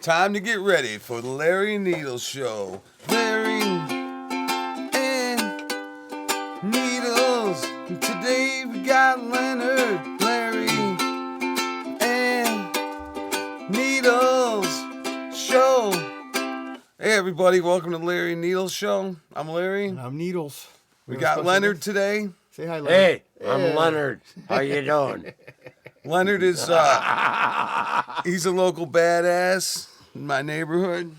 Time to get ready for the Larry Needles Show. Larry and Needles. Today we got Leonard, Larry and Needles Show. Hey everybody, welcome to the Larry Needles Show. I'm Larry. And I'm Needles. We got Leonard today. Say hi, Leonard. Hey, I'm Leonard. How you doing? Leonard is he's a local badass in my neighborhood.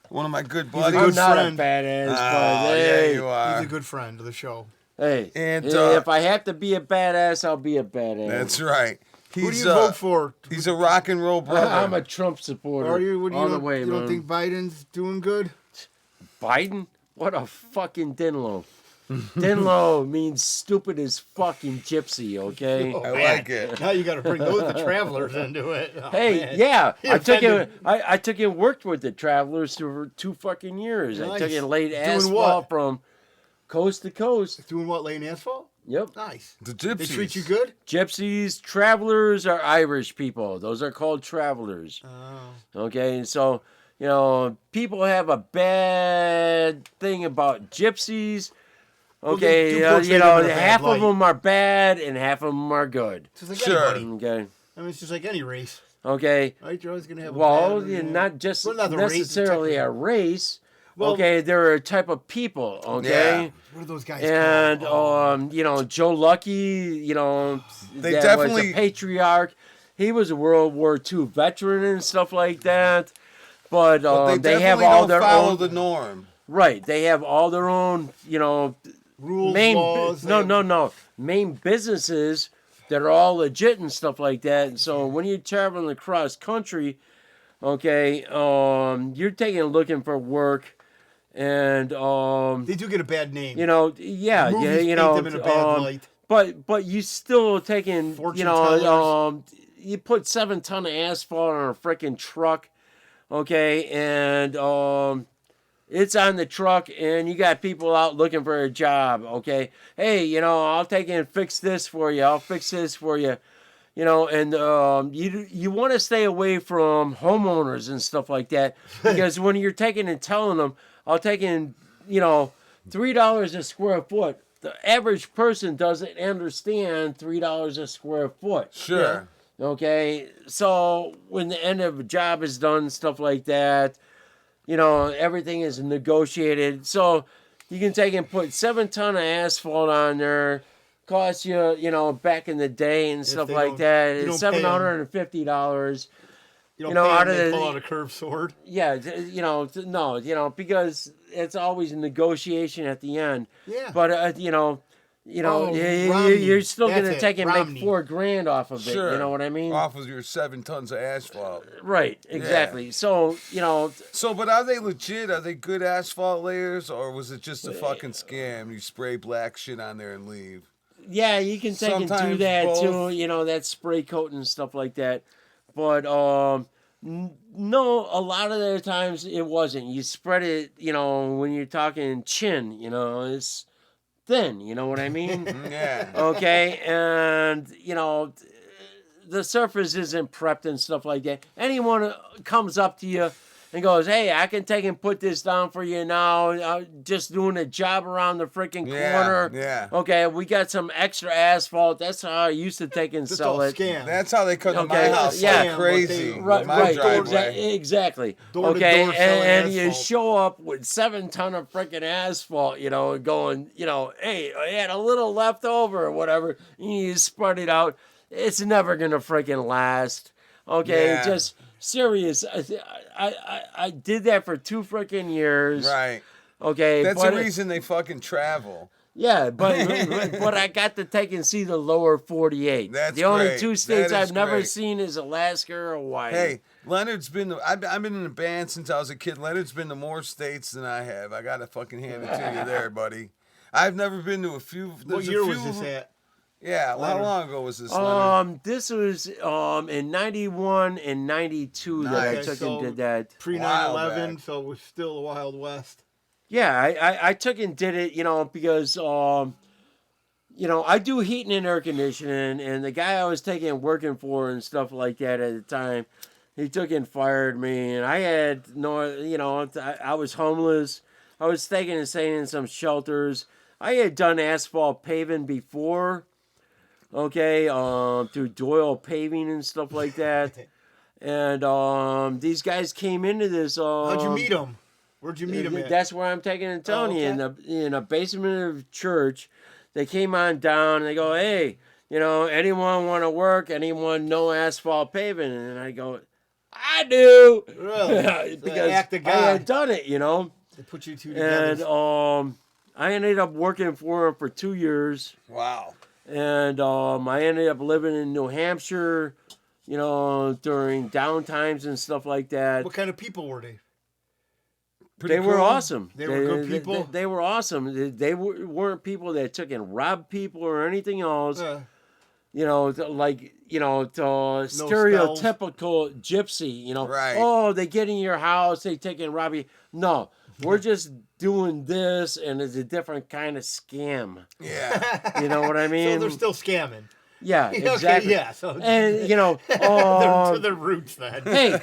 One of my good buddies. I'm good not friend. a badass, Oh, but yeah, hey, you are. He's a good friend of the show. hey, And, if I have to be a badass, I'll be a badass. That's right. Who do He's you vote for? he's a rock and roll brother. I'm a Trump supporter. Are you? What do you all the don't, way, you man. don't think Biden's doing good? Biden? What a fucking Dinlo. Dinlo means stupid as fucking gypsy, okay? I like it. Now you got to bring the travelers into it. Oh, Hey, man. yeah, He I took offended. it. I took it. Worked with the Travelers for 2 fucking years. I took Nice. it laid Doing asphalt what? from coast to coast. Doing what? Laying asphalt? Yep. Nice. The gypsies. They treat you good? Gypsies, travelers are Irish people. Those are called travelers. Oh. Okay, so people have a bad thing about gypsies. Well, Okay, they do portray them in a bad half light. of them are bad and half of them are good. It's just like Sure. anybody. Okay, I mean, it's just like any race. okay. Right? You're always going to have a Well, bad you're not just Well, not the race, necessarily a race. Well- Okay, they're a type of people. Okay. What are those guys And called? Joe Lucky, They that definitely- was a patriarch. He was a World War II veteran and stuff like that. But, But they have definitely all don't their follow own the norm. right. They have all their own, Rules, main laws. no main businesses that are all legit and stuff like that. And so when you're traveling across country, okay, you're looking for work. And They do get a bad name. yeah, Movies yeah, paint them in a bad light. but you still taking, Fortune tellers. you put 7 ton of asphalt on a freaking truck, okay, and it's on the truck, and you got people out looking for a job, okay. Hey, I'll take and fix this for you. I'll fix this for you. And you want to stay away from homeowners and stuff like that, because when you're taking and telling them, I'll take in, $3 a square foot. The average person doesn't understand $3 a square foot. Sure. Okay, so when the end of a job is done, stuff like that, everything is negotiated. So you can take and put 7 ton of asphalt on there. Cost you, back in the day and stuff they like don't- that, you it's don't pay 'em. $750. You don't know, pay out them, of they the- pull out a curved sword. Yeah, no, because it's always a negotiation at the end. Yeah. But Oh, you're still Romney. gonna That's take it, and Romney. make $4,000 off of it. Sure. You know what I mean? Off of your 7 tons of asphalt. Right, exactly. So So, but are they legit? Are they good asphalt layers, or was it just a fucking scam? You spray black shit on there and leave. yeah, you can take and do Sometimes that both. too. That spray coat and stuff like that. But no, a lot of the times it wasn't. You spread it, when you're talking chin, it's thin. You know what I mean? Yeah. Okay, and the surface isn't prepped and stuff like that. Anyone comes up to you and goes, "Hey, I can take and put this down for you now. Just doing a job around the freaking corner. Yeah. Okay, we got some extra asphalt. That's how I used to take and It's sell all it. scam. That's how they come to my Okay, house yeah. like crazy. Right, my right, driveway. exactly. Door to Okay, door selling and you asphalt. show up with 7 ton of freaking asphalt, and going, hey, I had a little left over or whatever. You spread it out. It's never gonna freaking last. Okay, Yeah. just serious. I did that for 2 freaking years. Right. Okay, That's but the reason they fucking travel. yeah, but I got to take and see the lower 48. That's the only great. 2 states That is I've never great. seen is Alaska or Hawaii. Hey, Leonard's been. I've been in a band since I was a kid. Leonard's been to more states than I have. I gotta fucking hand it to you there, buddy. I've never been to a few. What there's a year few was of this them- at? Yeah, how Leonard? long ago was this, Leonard? This was in 91 and 92 that I Nice. took So- and did that. Pre While 9/11, back. so it was still the Wild West. Yeah, I took and did it, because I do heating and air conditioning, and the guy I was taking and working for and stuff like that at the time, he took and fired me, and I had no, I was homeless. I was taking and staying in some shelters. I had done asphalt paving before, okay, through Doyle Paving and stuff like that. And these guys came into this. How'd you meet them? Where'd you meet them at? That's where I'm taking and telling you, in a basement of church. They came on down, and they go, hey, anyone want to work? Anyone know asphalt paving? And I go, I do. Really? Because act of I God. had done it, They put you two together. And I ended up working for him for 2 years. Wow. And I ended up living in New Hampshire, during downtimes and stuff like that. What kind of people were they? They were awesome. They were good people? They were awesome. They weren't people that took and robbed people or anything else. Stereotypical gypsy, Right. Oh, they get in your house, they take and rob you. No, we're just doing this, and it's a different kind of scam. Yeah. You know what I mean? So they're still scamming. Yeah, Okay, exactly. yeah. So And, they're to the roots then. hey,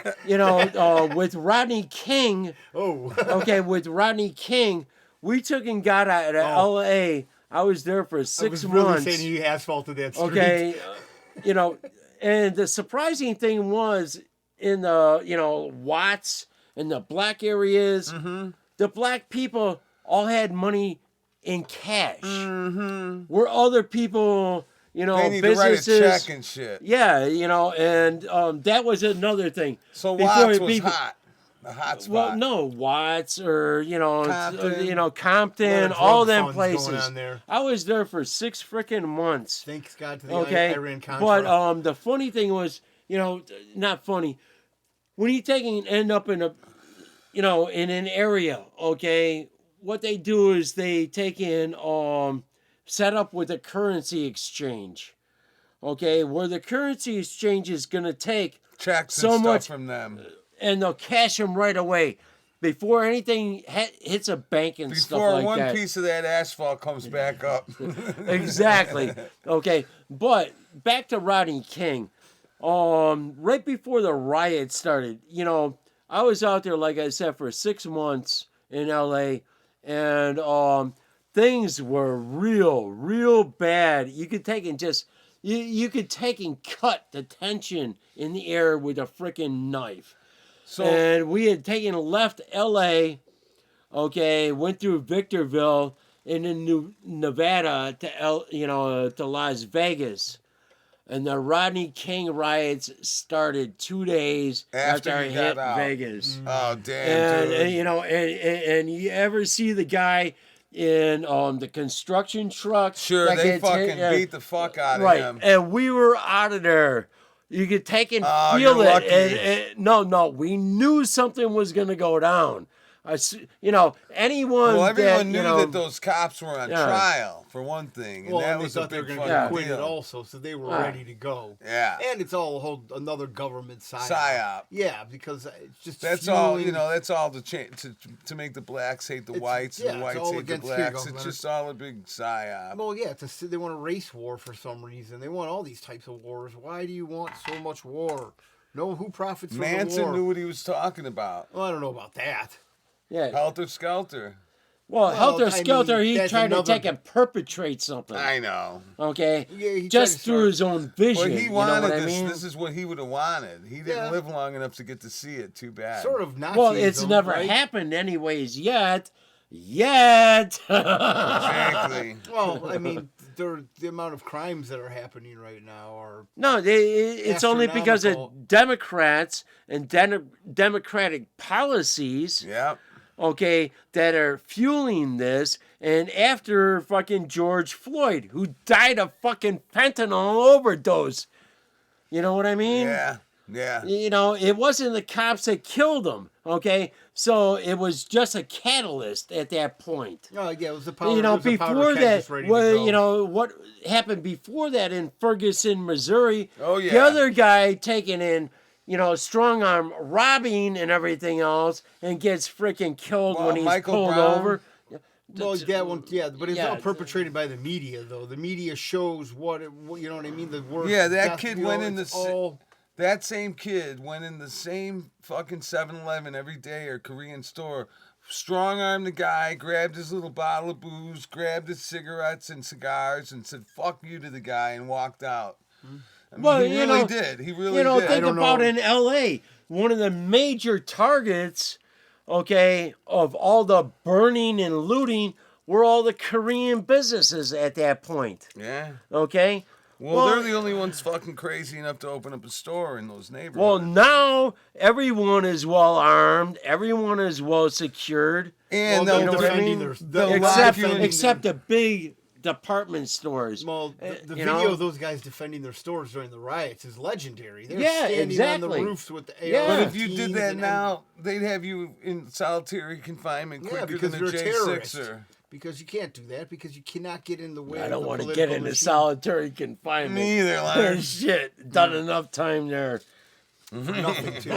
with Rodney King, with Rodney King, we took and got out of L.A. I was there for 6 I was months. really saying you asphalted that street. Okay, and the surprising thing was in the Watts and the black areas, the black people all had money in cash. Mm-hmm. Where other people, They need businesses, to write a check and shit. yeah, and that was another thing. So Before Watts was people- hot. A hot spot. Well, no, Watts or Compton. Compton, Lot of all drug them funds going places. on there. I was there for 6 freaking months. Thanks God to the Okay, Iran-Contra. but the funny thing was, not funny. When you take and end up in in an area, okay, what they do is they take in set up with a currency exchange, okay, where the currency exchange is gonna take Checks so and stuff much from them. and they'll cash them right away before anything hits a bank and stuff Before like one that. piece of that asphalt comes back up. Exactly. Okay, but back to Rodney King. Right before the riot started, I was out there, like I said, for 6 months in LA, and things were real bad. You could take and just you could take and cut the tension in the air with a freaking knife. So And we had left LA, okay, went through Victorville and then Nevada to Las Vegas. And the Rodney King riots started 2 days after I you got hit out. Vegas. Oh damn, dude. And you ever see the guy in the construction truck? Sure, that they gets fucking hit? beat the fuck out of Right, him. and we were out of there. You could take and Oh, feel you're it. lucky. No, we knew something was going to go down. Anyone Well, everyone that, knew that those cops were on Yeah. trial, for one thing, and Well, that and they was a thought they were big going to fucking get acquitted deal. also, so they were Yeah. ready to go. Yeah. And it's all another government psyop. Psyop. Yeah, because it's just That's all, fueling- that's all to make the blacks hate the whites and yeah, the it's whites all hate the against here, blacks. Governor. It's just all a big psyop. Well, yeah, they want a race war for some reason. They want all these types of wars. Why do you want so much war? No, who profits from the Manson war? knew what he was talking about. Well, I don't know about that. yeah. Helter Skelter. Well, Helter I Skelter, mean, he that's tried to another- take and perpetrate something. I know. Okay? Yeah, he tried Just to through start- his own vision. But he you know wanted what I this. mean? This is what he would have wanted. He didn't Yeah. live long enough to get to see it. Too bad. Sort of Nazism, Well, it's never right? happened anyways yet. Yet. Exactly. Well, I mean, the amount of crimes that are happening right now are No, it's only because of Astronomical. Democrats and democratic policies, Yep. okay, that are fueling this. And after fucking George Floyd, who died of fucking fentanyl overdose. You know what I mean? Yeah. Yeah. It wasn't the cops that killed him, okay? So it was just a catalyst at that point. oh yeah, it was the powder. it was a powder Before keg that, just ready to go. what happened before that in Ferguson, Missouri? Oh, yeah. The other guy taken in, strong arm robbing and everything else, and gets freaking killed Well, when he's Michael pulled Brown. over. Well, that one, yeah, but it's Yeah. all perpetrated by the media, though. The media shows what you know what I mean. The worst. Yeah, that death kid deal, went in it's the all. that same kid went in the same fucking 7-Eleven every day or Korean store, strong-armed the guy, grabbed his little bottle of booze, grabbed his cigarettes and cigars, and said, fuck you to the guy, and walked out. I mean, Well, he really did. He really did. Think about in L.A., one of the major targets, okay, of all the burning and looting were all the Korean businesses at that point. Yeah. Okay? Well, they're the only ones fucking crazy enough to open up a store in those neighborhoods. Well, now everyone is well armed, everyone is well secured, and well, they'll defending except the big department stores. Well, the video of those guys defending their stores during the riots is legendary. They're standing on the roofs with the AR. Yeah. But if you did that now, they'd have you in solitary confinement quicker than a J6er. Because you can't do that, because you cannot get in the way. I don't want to get into solitary confinement. Me either, Leonard. Shit, done enough time there. For nothing, too.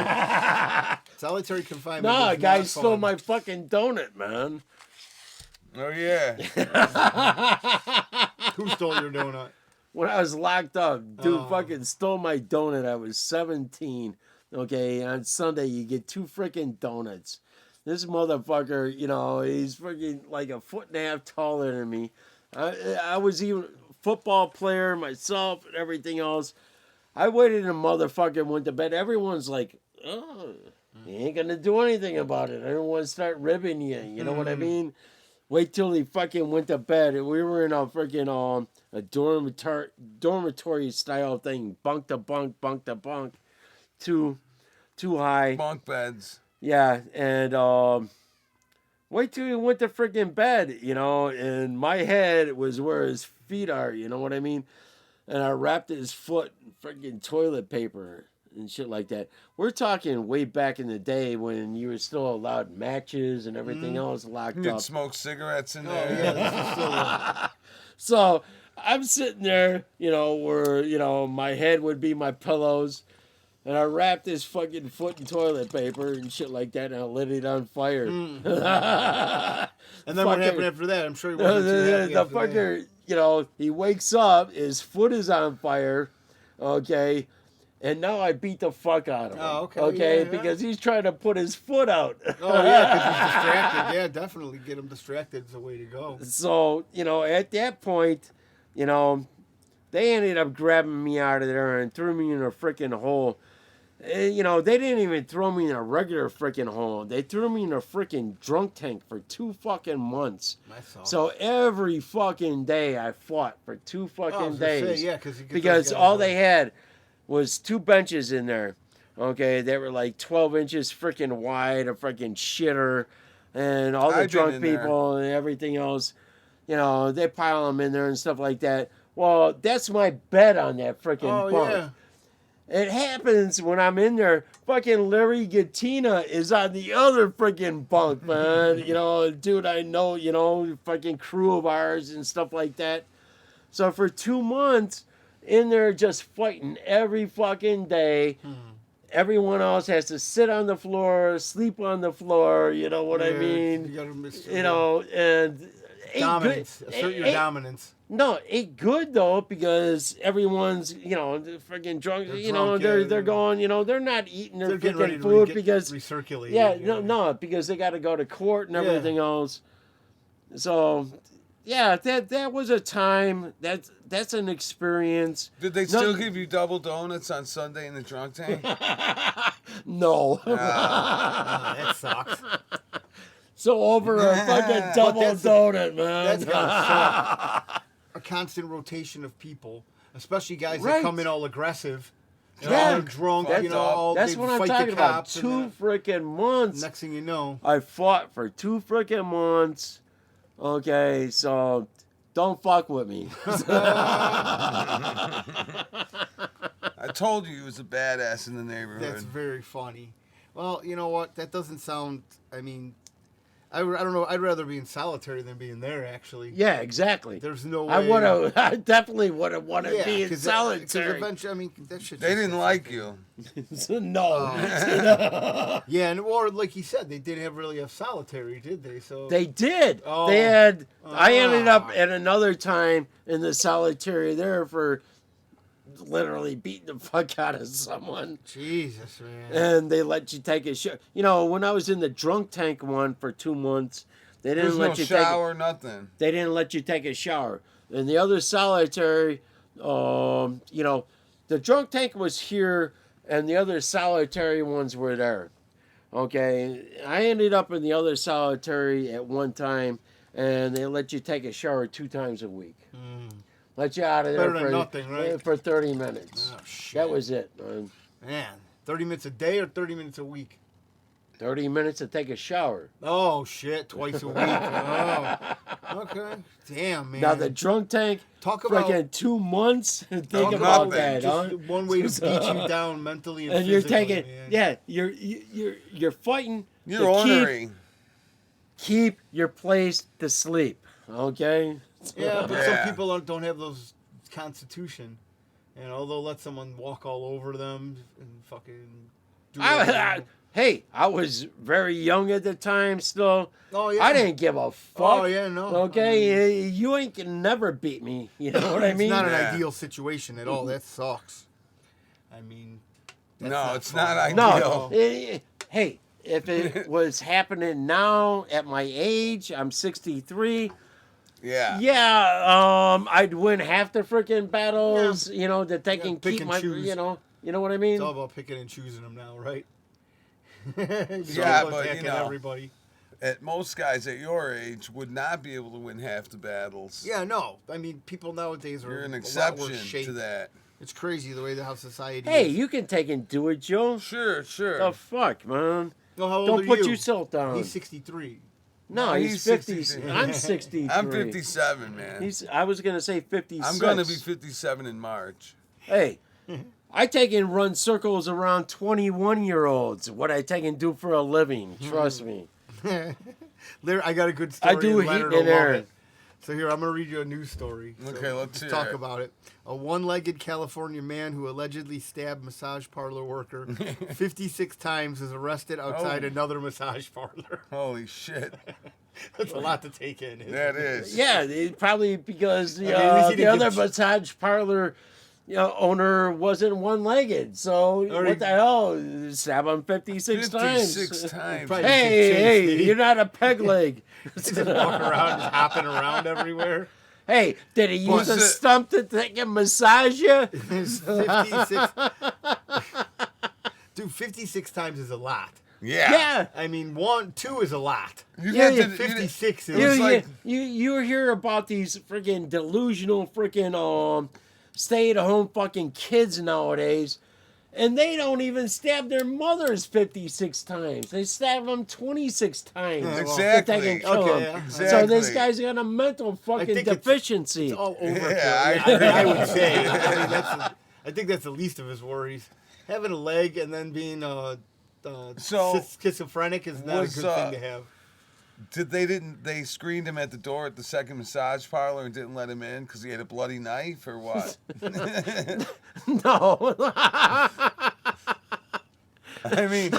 Solitary confinement. No, a guy stole my fucking donut, man. Oh, yeah. Who stole your donut? When I was locked up, dude fucking stole my donut. I was 17. Okay, on Sunday, you get 2 freaking donuts. This motherfucker, he's freaking like a foot and a half taller than me. I was even a football player myself and everything else. I waited and motherfucker went to bed. Everyone's like, oh, he ain't going to do anything about it. I don't want to start ribbing you. You know what I mean? Wait till he fucking went to bed. We were in a freaking a dormitory style thing. Bunk to bunk, bunk to bunk. Too high. Bunk beds. Yeah, and wait till he went to freaking bed, and my head was where his feet are, you know what I mean? And I wrapped his foot in freaking toilet paper and shit like that. We're talking way back in the day when you were still allowed matches and everything else locked You'd up. smoke cigarettes in there. Yeah, So I'm sitting there, where, my head would be my pillows. And I wrapped his fucking foot in toilet paper and shit like that, and I lit it on fire. And then what happened after that? I'm sure he wasn't too happy the fucker, he wakes up, his foot is on fire, okay, and now I beat the fuck out of him. Oh, okay. Yeah. Because he's trying to put his foot out. Oh, yeah, because he's distracted. Yeah, definitely get him distracted is the way to go. So, at that point, they ended up grabbing me out of there and threw me in a freaking hole. They didn't even throw me in a regular freaking hole. They threw me in a freaking drunk tank for 2 fucking months. So every fucking day I fought for 2 fucking days. Because all they had was 2 benches in there. Okay, they were like 12 inches freaking wide, a freaking shitter, and all the drunk people and everything else. They pile them in there and stuff like that. Well, that's my bed on that freaking bunk. Yeah. It happens when I'm in there. Fucking Larry Gattina is on the other freaking bunk, man. Dude I know, fucking crew of ours and stuff like that. So for 2 months, in there just fighting every fucking day. Everyone else has to sit on the floor, sleep on the floor, you know what I mean? And... Dominance. Assert your dominance. No, it good though because everyone's freaking drunk. They're going. They're not eating their freaking food because recirculate. Yeah, no, because they got to go to court and everything else. So, yeah, that was a time. That's an experience. Did they still give you double donuts on Sunday in the drunk tank? No. That sucks. So over a fucking double donut, man. That's gotta suck. A constant rotation of people, especially guys that come in all aggressive. All drunk, that's what I'm talking about. 2 freaking months. Next thing you know, I fought for 2 freaking months. Okay, so don't fuck with me. I told you he was a badass in the neighborhood. That's very funny. Well, you know what? That doesn't sound. I mean, I don't know. I'd rather be in solitary than being there. Actually. Yeah, exactly. There's no way. I definitely would have wanted to be in solitary. Eventually, that shit. They didn't like you. No. Yeah, or like he said, they didn't really have solitary, did they? So they did. Oh. They had. I ended up at another time in the solitary there for literally beating the fuck out of someone. Jesus, man. And they let you take a shower. You know, when I was in the drunk tank one for 2 months, they didn't There's let no you shower, nothing. They didn't let you take a shower. And the other solitary, you know, the drunk tank was here, and the other solitary ones were there. Okay, I ended up in the other solitary at one time, and they let you take a shower 2 times a week. Let you out of there Better than nothing, right? for 30 minutes. Oh, shit. That was it. Man, 30 minutes a day or 30 minutes a week? 30 minutes to take a shower. Oh, shit. Twice a week. Oh. Okay. Damn, man. Now the drunk tank, Talk about freaking 2 months. Think Talk about about that, just huh? one way to beat you down mentally and, And you're physically, taking, man. yeah, you're fighting. You're to ornery. keep your place to sleep. Okay. Yeah, but Yeah. some people don't have those constitution, and they'll let someone walk all over them and fucking do whatever. Hey, I was very young at the time still. Oh, yeah. I didn't give a fuck. Oh, yeah, no. Okay, you ain't can never beat me. You know what I mean? It's not an Yeah. ideal situation at all. That sucks. I mean, that's No, it's fun. not ideal. No. Hey, if it was happening now at my age, I'm 63. Yeah. Yeah, I'd win half the freaking battles. You know that they Yeah, can pick keep and my. choose. You know what I mean? It's all about picking and choosing them now, right? Yeah, but, attacking you know. everybody. Most guys at your age would not be able to win half the battles. Yeah, no. I mean, people nowadays are You're an a lot worse exception shape. to that. It's crazy the way how society Hey, is. you can take and do it, Joe. Sure, sure. The fuck, man. Well, how old Don't are put you? yourself down. He's 63. No, No, he's he's 50. 63. I'm 63. I'm 57, man. I was gonna say 56. I'm going to be 57 in March. Hey, I take and run circles around 21-year-olds. What I take and do for a living. Trust me. I got a good story. I do and heat Leonard and will love air. it. So here, I'm going to read you a news story. So Okay, let's hear talk it. about it. A one-legged California man who allegedly stabbed massage parlor worker 56 times is arrested outside Oh. another massage parlor. Holy shit. That's a lot to take in. Isn't That it? is. Yeah, probably because I mean, at least he the didn't other give- massage parlor owner wasn't one-legged. So Or what he- the hell? Stab him 56 times. 56 times. Probably- Hey, Chase, you're not a peg leg. Just walk around, just hopping around everywhere. Hey, did he use Was a it- stump to take a massage you? 56. Dude, 56 times is a lot. Yeah. Yeah. I mean, 2 is a lot. You Yeah, get yeah, to, 56 is... It was like- You hear about these freaking delusional freaking stay-at-home fucking kids nowadays, and they don't even stab their mothers 56 times. They stab them 26 times. Yeah, Exactly. If they can kill Okay, them. yeah. So this Exactly. guy's got a mental fucking think it's- deficiency. It's all overkill. Yeah, I would say. I mean, I think that's the least of his worries. Having a leg and then being So, schizophrenic is not a was, good thing to have. They screened him at the door at the second massage parlor and didn't let him in because he had a bloody knife or what? No. I mean,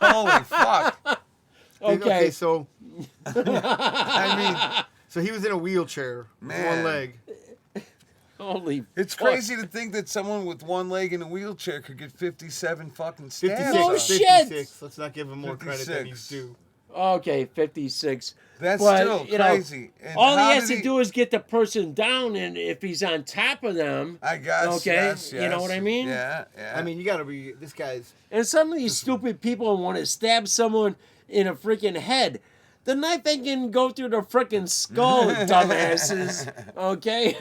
holy fuck. Okay. So I so he was in a wheelchair with Man. one leg. Holy mean, it's fuck. crazy to think that someone with one leg in a wheelchair could get 57 fucking stabs. 56. No up. shit. 56. Let's not give him more credit than he's 56. due. Okay, 56. That's But, still you know, crazy. And All how he has did to do is get the person down, and if he's on top of them, I guess. Okay, Yes, you know what I yes. mean? Yeah, yeah. I mean, you got to be. This guy's. and some of these stupid people want to stab someone in a freaking head. The knife ain't can go through the freaking skull, dumbasses. Okay?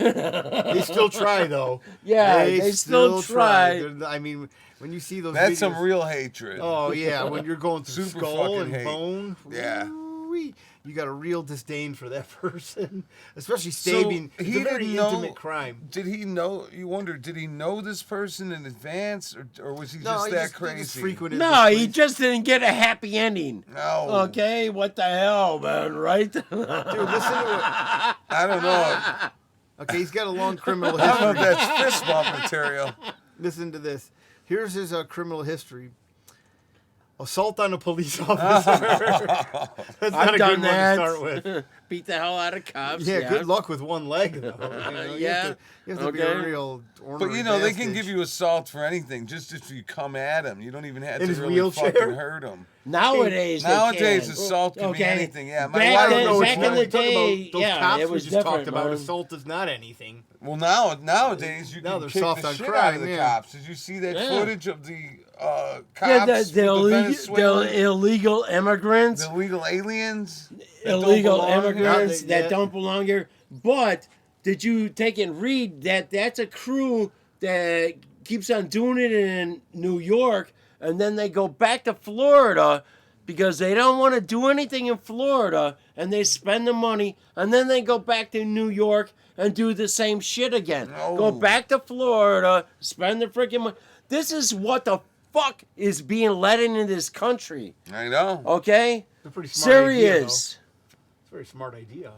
They still try though. Yeah, they still try. I mean, when you see those. That's videos, some real hatred. Oh yeah, when you're going through Super skull fucking and hate. bone. Yeah. woo-wee, you got a real disdain for that person, especially So, stabbing. It's he a very didn't know- intimate crime. Did he know? You wonder, did he know this person in advance, or was he No, just he that just crazy? frequented No, this he place. just didn't get a happy ending. No. Okay? What the hell, man, right? Dude, listen to what. I don't know. Okay, he's got a long criminal I don't know history. if that's fist bump material. Listen to this. Here's his criminal history. Assault on a police officer. That's not I've a done good that. one to start with. Beat the hell out of cops. Yeah, good luck with one leg, though. Yeah, You have to be a okay. real But ornery they can bastard. give you assault for anything, just if you come at him. You don't even have In to his really wheelchair? fucking hurt him. Nowadays, they Nowadays, can. assault can be Okay. anything. Yeah, my Back wife then- knows back in that. the day, those yeah, cops it was we just talked different, about. man. Assault is not anything. Well, nowadays you Now can they're kick soft the on shit crime, out of the yeah. cops. Did you see that Yeah. footage of the Yeah, cops the with the Venezuelan, illegal immigrants, the illegal aliens, that don't illegal belong here? immigrants Yeah. that don't belong here. But did you take and read that that's a crew that keeps on doing it in New York, and then they go back to Florida because they don't want to do anything in Florida, and they spend the money, and then they go back to New York and do the same shit again. No. Go back to Florida, spend the freaking money. This is what the fuck is being let into this country. I know. Okay? It's a pretty smart idea, though. Serious. It's a very smart idea.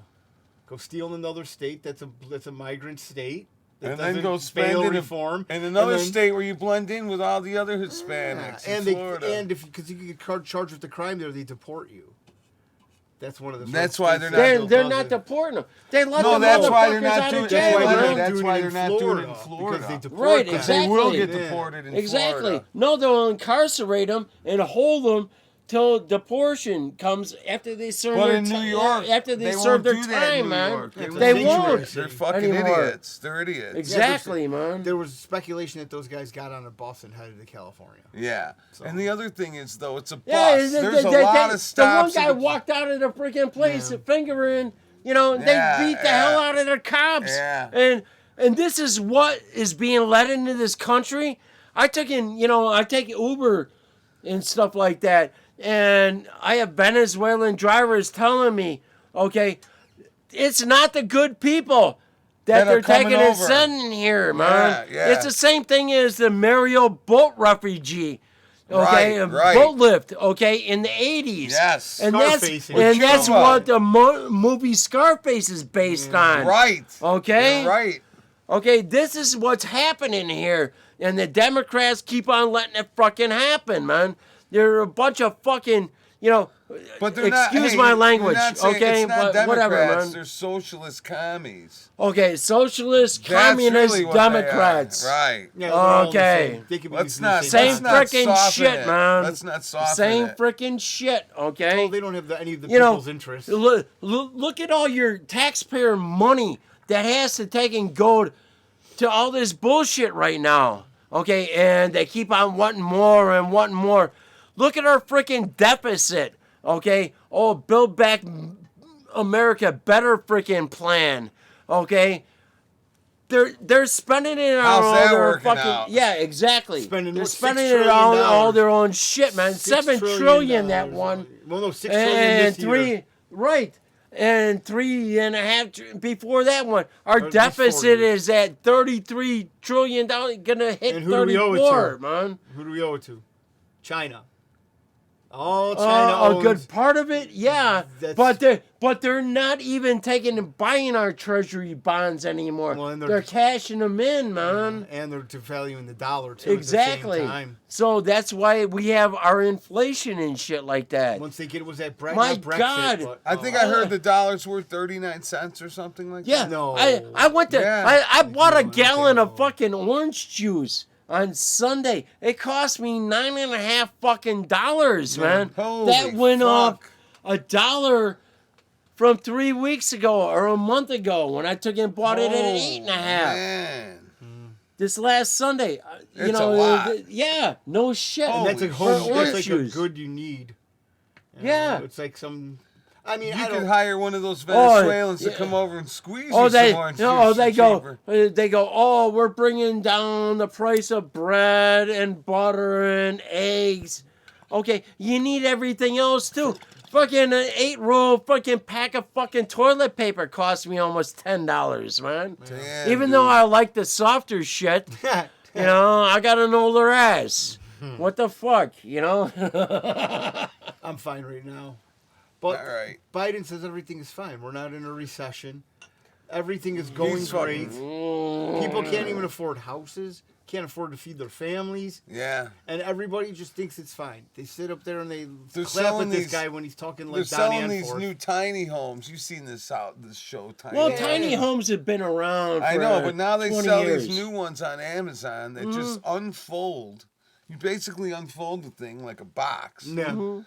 Go steal in another state that's a migrant state. That And then doesn't go spend fail it reform. in another and then- state where you blend in with all the other Hispanics in Florida. because you get charged with the crime there, they deport you. That's one of the. That's first why states they're that They're does not it. deporting them. They let No, the that's why they're motherfuckers not out doing of it. That's jail, why they're man. not That's doing why it they're in not doing it Florida. in Because Florida. they deport Right, them. exactly. They will get Yeah. deported in Exactly. Florida. No, they'll incarcerate them and hold them till deportation comes after they serve But their in New ti- York, after they won't serve their do that in time, New man. York. Yeah, They it's won't. dangerous. They're fucking Anymore. idiots. They're idiots. Exactly, man. There was speculation that those guys got on a bus and headed to California. Yeah. And the other thing is, though, it's a bus. Yeah, There's a lot of stops. The one guy and- walked out of the freaking place Yeah. fingering, they Yeah, beat the hell out of their cops. Yeah. And this is what is being let into this country. I take Uber and stuff like that, and I have Venezuelan drivers telling me, okay, it's not the good people that That are they're taking coming and over. sending here, man. Yeah. It's the same thing as the Mario boat refugee. Okay, Right, a right. boat lift, okay, in the 80s. Yes. And Scarface that's in and that's Cuba. what the movie Scarface is based on. Right. Okay? You're right. Okay, this is what's happening here. And the Democrats keep on letting it fucking happen, man. They're a bunch of fucking, But they're not. excuse hey, my you're language, not saying okay? It's not But whatever, Democrats, man. They're socialist commies. Okay, socialist, That's communist, really what they are. Democrats. Right. Yeah, they're all the Okay. same. They can be Let's used in the not. Same let's not frickin' soften shit, it. man. Let's not soften Same it. freaking shit, okay? They don't have any of the You know, people's interests. Look at all your taxpayer money that has to take and go to all this bullshit right now. Okay, and they keep on wanting more and wanting more. Look at our freaking deficit. Okay, oh, Build Back America Better freaking plan. Okay, they're spending it on How's all that their working fucking out? Yeah, exactly. Spending they're what, $6 spending it trillion on all their own shit, man. $7 trillion that one. Well, no, $6 trillion And this three, year. right. And 3.5 before that one. Our Just deficit 40. is at $33 trillion, gonna hit And who do we owe it to? 34, man. Who do we owe it to? China. Oh, China A good owns- part of it, yeah. That's- But they're not even taking and buying our treasury bonds anymore. Well, and they're they're- cashing them in, man. And they're devaluing the dollar, too, Exactly. at the same time. So that's why we have our inflation and shit like that. Once they get it was that My Brexit. God. But, I think I heard the dollar's worth 39 cents or something like Yeah, that. No. I went to Yeah. I bought a No, gallon no. of fucking orange juice on Sunday. It cost me $9.50 fucking dollars, man. Holy That went up fuck. $1 from 3 weeks ago or a month ago when I took and bought it at Oh, 8.50. Man. This last Sunday, It's a lot. yeah, no shit. And that's like For home. orange That's like juice. a good you need. Yeah. It's like some. I mean, You I could don't. hire one of those Oh, Venezuelans to yeah. come over and squeeze Oh, you they some orange juice. no, they go. cheaper. They go. Oh, we're bringing down the price of bread and butter and eggs. Okay, you need everything else too. Fucking an 8-roll fucking pack of fucking toilet paper cost me almost $10, man. Damn, Even dude. though I like the softer shit, I got an older ass. What the fuck, I'm fine right now. But All right. Biden says everything is fine. We're not in a recession. Everything is going He's fucking- great. People can't even afford houses. Can't afford to feed their families. Yeah. And everybody just thinks it's fine. They sit up there and they They're clap selling at this these- guy when he's talking They're like Donnie selling these Enforth. new tiny homes. You've seen this show, Tiny Well, Homes. tiny homes have been around for I know, but now they 20 sell years. these new ones on Amazon that just unfold. You basically unfold the thing like a box. Yeah.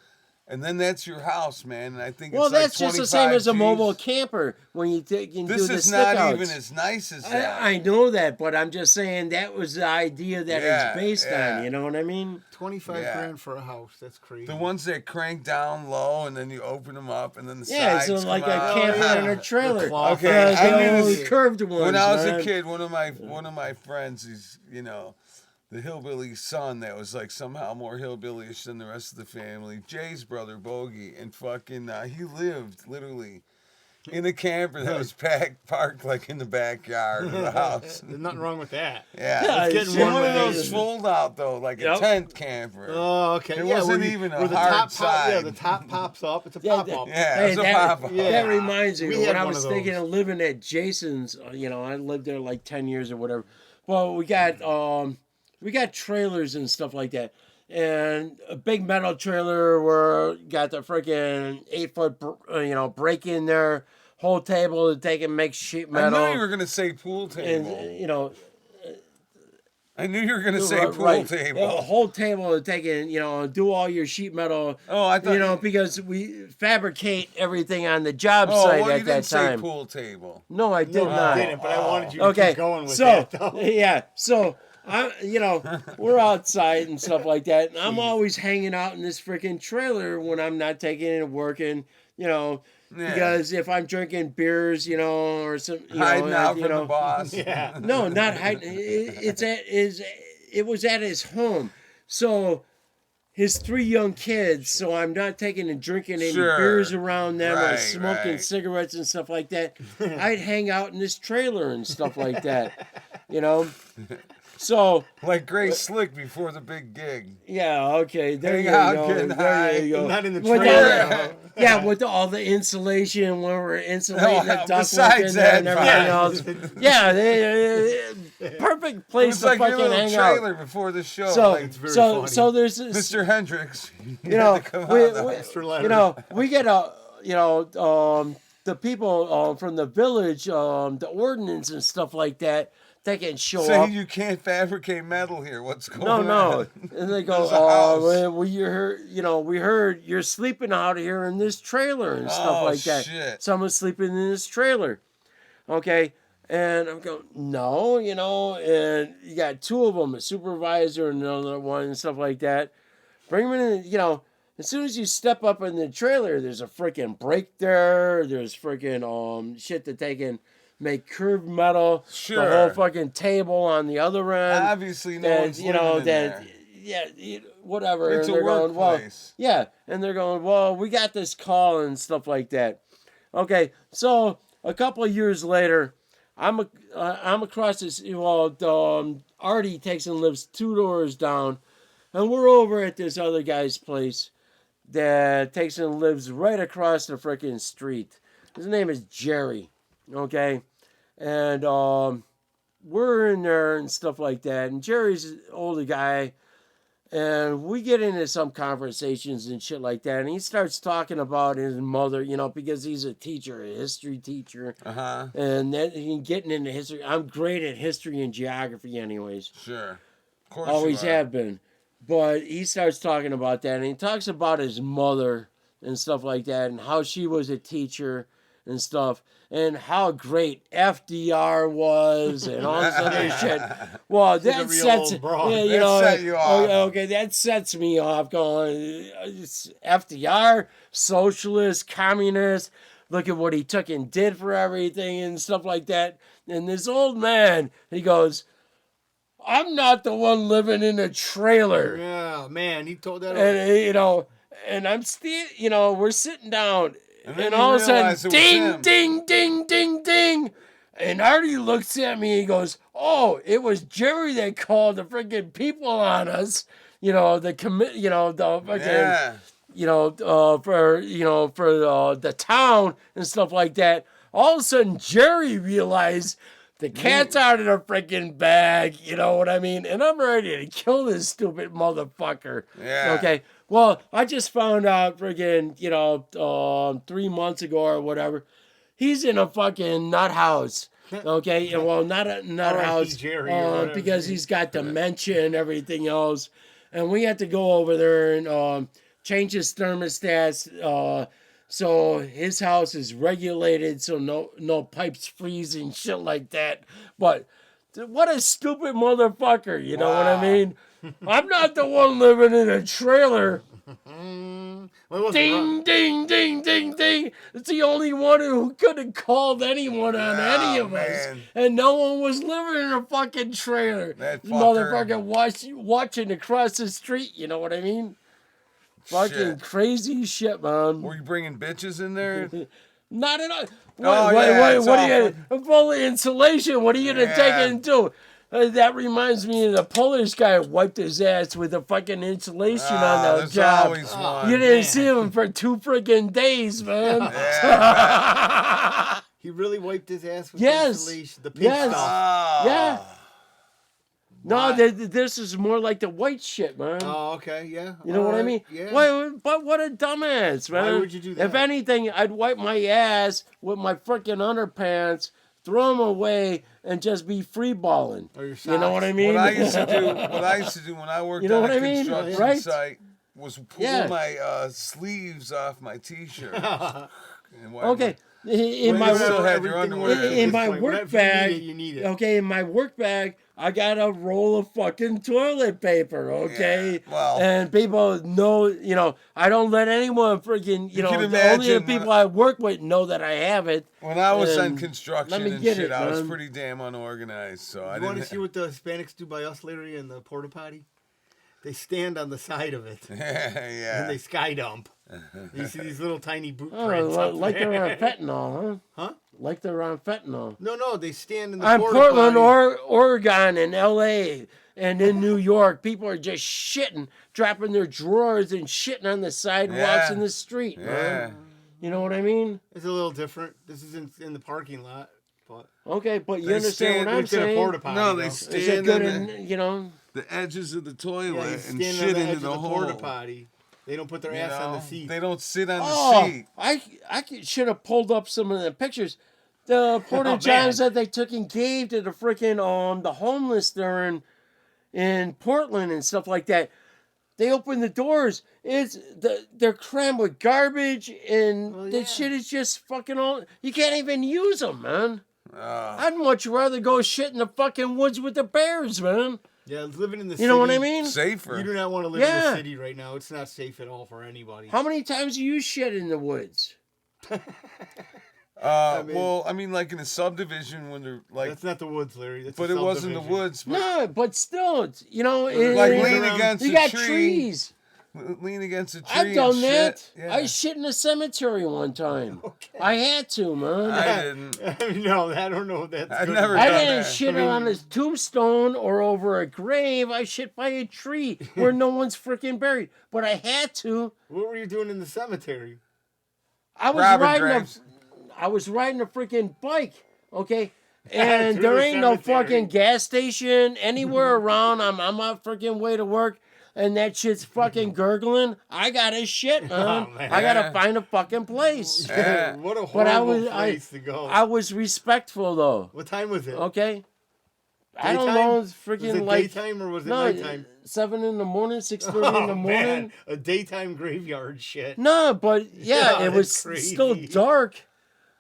And then that's your house, man. And I think Well, it's like that's just the same 25 as a mobile Gs. camper when you do This the is not stick-outs. even as nice as that. I know that, but I'm just saying that was the idea that Yeah, it's based yeah. on. You know what I mean? 25 Yeah. grand for a house. That's crazy. The ones that crank down low and then you open them up and then the Yeah, sides so like come a out. camper yeah. and a trailer. The cloth. Okay, The I knew old this- curved ones. When I was man. a kid, one of my friends, he's the hillbilly son that was like somehow more hillbillyish than the rest of the family. Jay's brother Bogey, and fucking he lived literally in a camper that was parked like in the backyard of the house. There's nothing wrong with that. Yeah, it's getting See, one one of with those these. fold out though, like a Yep. tent camper. Oh, okay. It yeah, wasn't where you- even a where the hard top side. Yeah, the top pops up. It's a Yeah, pop up. Yeah, Hey, it was a that, pop-up. Yeah. that reminds me We when had I one was of thinking those. of living at Jason's. I lived there like 10 years or whatever. Well, we got trailers and stuff like that, and a big metal trailer where got the freaking 8-foot break in there, whole table to take and make sheet I metal. knew you were gonna say pool table. and I knew you were gonna say pool right, table. a whole table to take and do all your sheet metal. Oh, I thought because we fabricate everything on the job Oh, site well, you at didn't that say time. pool table. No, I did No, not. you didn't, but I wanted you to Okay, keep going with so that, though. yeah, so we're outside and stuff like that, and I'm always hanging out in this freaking trailer when I'm not taking it to work, and because if I'm drinking beers, or some Hiding out from the boss. Yeah. no, not hiding. It was at his home, so. His 3 young kids, so I'm not taking and drinking any Sure. beers around them or Right, smoking right. cigarettes and stuff like that. I'd hang out in this trailer and stuff like that, So, Like Grace Slick before the big gig. yeah, okay, there Hang you out, go. getting There you high. go. Not in the With all trailer. yeah, with all the insulation when we're insulating the ductwork besides in there and that, everything else. Yeah, perfect It place was to like your fucking little hang out. trailer before the show. So, like, It's very so, funny. so there's this, Mr. Hendricks. we, Mr. Leonard. we get the people from the village, the ordinance and stuff like that, they can show Say up. you can't fabricate metal here. What's going No, on? no. And they go, There's a house. we heard you're sleeping out here in this trailer and stuff Oh, like that. shit. Someone's sleeping in this trailer. Okay. And I'm going, no, and you got 2 of them, a supervisor and another one and stuff like that. Bring them in, as soon as you step up in the trailer, there's a freaking brake there. There's freaking shit that they can make curved metal. Sure. The whole fucking table on the other end. Obviously, no that, one's living in there. whatever. It's and a they're going, well, workplace. yeah, and they're going, well, we got this call and stuff like that. Okay, so a couple of years later, I'm across this. Artie takes and lives 2 doors down, and we're over at this other guy's place that takes and lives right across the freaking street. His name is Jerry. Okay, and we're in there and stuff like that. And Jerry's an older guy, and we get into some conversations and shit like that. And he starts talking about his mother, because he's a teacher, a history teacher, Uh-huh. and that he getting into history. I'm great at history and geography, anyways. Sure. Of course Always you are. have been. But he starts talking about that, and he talks about his mother and stuff like that, and how she was a teacher and stuff, and how great FDR was, and all this other shit. Well, a that real sets, old broad. yeah, That set you off. okay, that sets me off. Going, it's FDR, socialist, communist. Look at what he took and did for everything and stuff like that. And this old man, he goes, I'm not the one living in a trailer. Yeah, man, he told that. And, and I'm still, we're sitting down, And then and you all of a realize sudden, it was ding, him. ding, ding, ding, ding. And Artie looks at me, he goes, oh, it was Jerry that called the freaking people on us. The fucking, Yeah. for the town and stuff like that. all of a sudden Jerry realized the cat's out of the freaking bag, you know what I mean? And I'm ready to kill this stupid motherfucker. Yeah. Okay. Well, I just found out freaking, 3 months ago or whatever. He's in a fucking nut house. Okay. And well, not a nut house Jerry or whatever. because he's got dementia and everything else. And we had to go over there and change his thermostats. So his house is regulated, so no pipes freeze and shit like that. But what a stupid motherfucker, you know what I mean? I'm not the one living in a trailer. Ding, ding, ding, ding, ding. It's the only one who could have called anyone on any of us. And no one was living in a fucking trailer. That motherfucker watching across the street, you know what I mean? Fucking crazy shit, man. Were you bringing bitches in there? Not at all. What What are you gonna, full of insulation? What are you gonna take it and do? That reminds me of the Polish guy who wiped his ass with the fucking insulation on the job. Always one. You didn't see him for 2 freaking days, man. He really wiped his ass with insulation. The pink Yes. stuff. Yeah. No, this is more like the white shit, man. Oh, okay, yeah. You know what I mean? Yeah. But what a dumbass, man. Why would you do that? If anything, I'd wipe my ass with my freaking underpants, throw them away, and just be free balling. Or your You know what I mean? What I used to do when I worked on a construction site was pull my sleeves off my t-shirt. Okay. In my work bag, you need it. okay, in my work bag, I got a roll of fucking toilet paper, okay? Yeah, well, and people know, I don't let anyone freaking, only the people I work with know that I have it. When I was on construction and shit, I was man. pretty damn unorganized, so I You didn't. want to see what the Hispanics do by us, Larry, in the porta potty? They stand on the side of it. Yeah. And they sky dump. You see these little tiny boot Oh, prints up like there. they're on fentanyl, huh? Huh? Like they're on fentanyl. No, they stand in the On porta Portland, potty. Oregon, and L.A., and in New York, people are just shitting, dropping their drawers and shitting on the sidewalks in the street, man. You know what I mean? It's a little different. This is in the parking lot. But okay, but you understand what I'm it's in a saying? porta potty. No, they though. Is it stand good in the edges of the toilet Yeah, and stand shit on the into edge the of the hole. porta potty. They don't put their ass on the seat. They don't sit on the seat. I should have pulled up some of the pictures. The porta johns that they took and gave to the freaking the homeless there in Portland and stuff like that. They open the doors. They're crammed with garbage and the shit is just fucking all. You can't even use them, man. I'd much rather go shit in the fucking woods with the bears, man. Yeah, living in the city. You know what I mean? Safer. You do not want to live in the city right now. It's not safe at all for anybody. How many times do you shit in the woods? Well, I mean, like in a subdivision when they're like. That's not the woods, Larry. That's but it wasn't the woods. But no, but still, like lean against you a got tree. Trees. Lean against a tree. I've done and that. shit. Yeah. I shit in a cemetery one time. Okay. I had to, man. I didn't. No, I don't know if that's I've good. never I done didn't that. shit on a tombstone or over a grave. I shit by a tree where no one's freaking buried. But I had to. What were you doing in the cemetery? I was riding a freaking bike, okay? And there ain't no fucking gas station anywhere around. I'm on my freaking way to work, and that shit's fucking gurgling. I gotta shit, man. I gotta find a fucking place. Yeah. What a horrible place to go. I was respectful, though. What time was it? Okay? I Daytime? don't know. It's freaking Was it like... daytime or was it no, nighttime? 7 in the morning, 6:30 in the morning. Man, a daytime graveyard shit. No, but yeah, Yeah, it was that's crazy. still dark.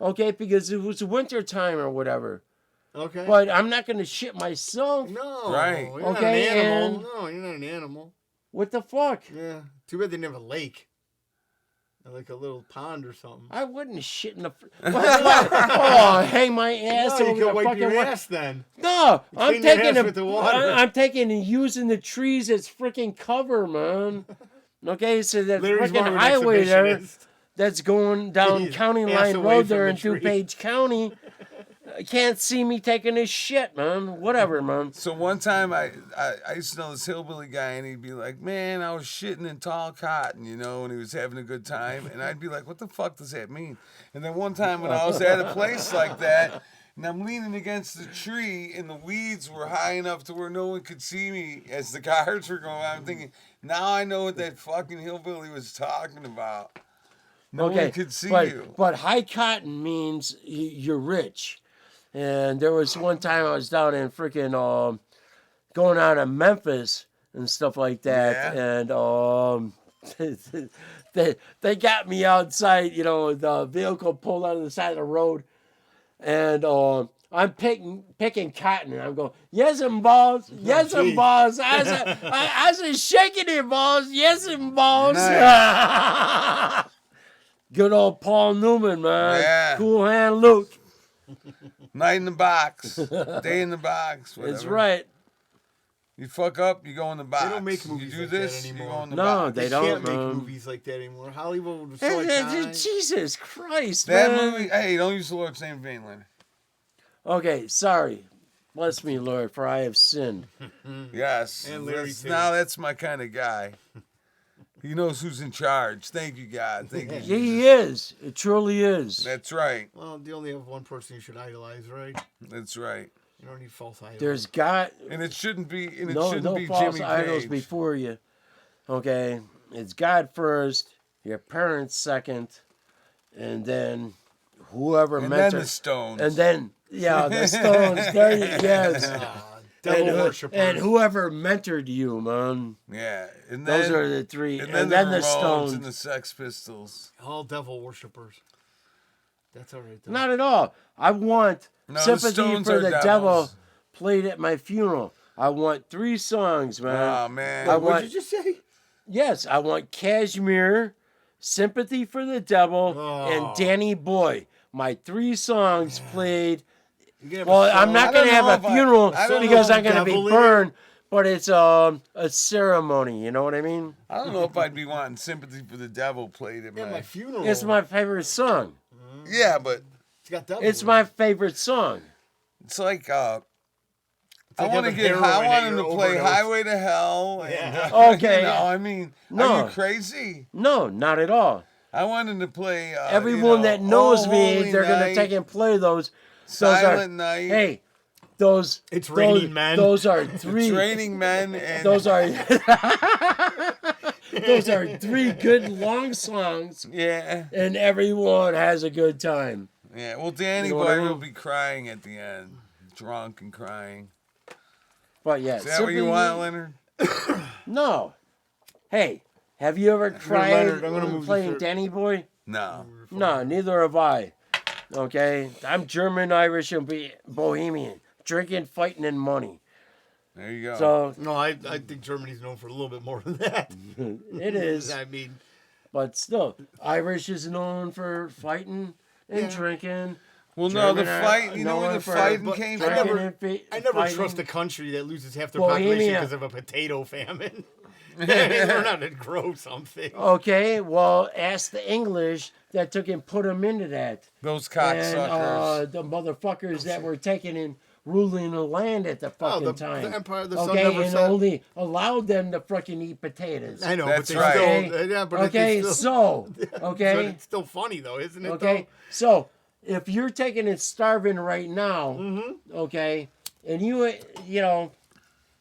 Okay, because it was winter time or whatever. Okay. But I'm not going to shit myself. No. Right. You're not Okay, an animal. and- No, you're not an animal. What the fuck? Yeah. Too bad they didn't have a lake. Like a little pond or something. I wouldn't shit in the... Oh, hang my ass No, over you the could wipe fucking... your ass then. No, I'm clean your taking ass with the water. I'm taking and using the trees as freaking cover, man. Okay, so that Larry's more freaking of an highway there exhibitionist. that's going down His County ass Line away Road from there the in tree. DuPage County. can't see me taking this shit, man. Whatever, man. So one time I used to know this hillbilly guy, and he'd be like, man, I was shitting in tall cotton, you know, and he was having a good time. And I'd be like, what the fuck does that mean? And then one time when I was at a place like that, and I'm leaning against the tree, and the weeds were high enough to where no one could see me as the cars were going by, I'm thinking, now I know what that fucking hillbilly was talking about. No one could see you. But high cotton means you're rich. And there was one time I was down in freaking going out of Memphis and stuff like that, and they got me outside. You know, the vehicle pulled out of the side of the road, and I'm picking cotton, and I'm going, yes, and balls, yes, and balls. I said, shaking it, balls, yes, and balls. Nice. Good old Paul Newman, man. Yeah. Cool Hand Luke. Night in the box, day in the box. Whatever. That's right. You fuck up, you go in the box. They don't make movies you do like this, that you anymore. go in the No, box. they They don't. can't make movies like that anymore. Hollywood was so iconic. Jesus Christ, That man. movie, hey, don't use the Lord's name in vain, Leonard. Okay, sorry. Bless me, Lord, for I have sinned. Yes. And Larry, too. Now that's my kind of guy. He knows who's in charge. Thank you, God. Thank you. He Jesus. is. It truly is. That's right. Well, you only have one person you should idolize, right? That's right. You don't need false idols. There's got And it shouldn't be. And it no shouldn't be false Jimmy idols Page. before you. Okay, it's God first, your parents second, and then whoever And mentored. then the Stones. And then the Stones. There you yes. Devil and, worshippers. and whoever mentored you, man. Yeah. And Those then, are the three. And And then, then the Ramones Stones. and the Sex Pistols. All devil worshippers. That's all right, though. Not at all. I want No, the Sympathy Stones for are the devils. Devil played at my funeral. I want 3 songs, man. Oh, man. I What want, did you just say? yes, I want Kashmir, Sympathy for the Devil, and Danny Boy. My 3 songs played. Well, I'm not going to have a funeral I don't because know I'm going to be devil in burned, but it's a ceremony. You know what I mean? I don't know if I'd be wanting Sympathy for the Devil played at Yeah, my... my funeral. It's my favorite song. Yeah, but It's got devil. It's in my it. favorite song. it's like... It's like I want to having get. heroin I at want him your to play overdose. Highway to Hell. Yeah. And, Okay. You know, I mean, No. are you crazy? No, not at all. I want him to play. Everyone that knows Oh, me, Holy they're going to Night, take and play those. Silent Night. Hey, those. It's those, Raining Men. Those are It's 3. Raining Men. And Those are. Those are 3 good long songs, yeah, and everyone has a good time. yeah. Well, Danny You know what Boy I mean? will be crying at the end, drunk and crying. But yeah, Is that what you want, Leonard? No. Hey, have you ever tried Leonard, I'm gonna move playing this Danny Boy? No. No, neither have I. Okay, I'm German, Irish, and Bohemian, drinking, fighting, and money. There you go. So No, I think Germany's known for a little bit more than that. it is, I mean, but still, Irish is known for fighting and Yeah. drinking. well, no, the German fight. You know where known the for fighting but came I from? never- Fighting I never fighting. trust a country that loses half their Bohemia. population because of a potato famine. They learn how to grow something. Okay, well, ask the English that took and put them into that. Those And cocksuckers. the motherfuckers that were taking and ruling the land at the fucking the time. Empire of the Sun Okay, never and said. only allowed them to fucking eat potatoes. I know, That's but they right. still. Yeah, but Okay, they still, so, but okay, it's still funny though, isn't it? okay, so if you're taking and starving right now, okay, and you know,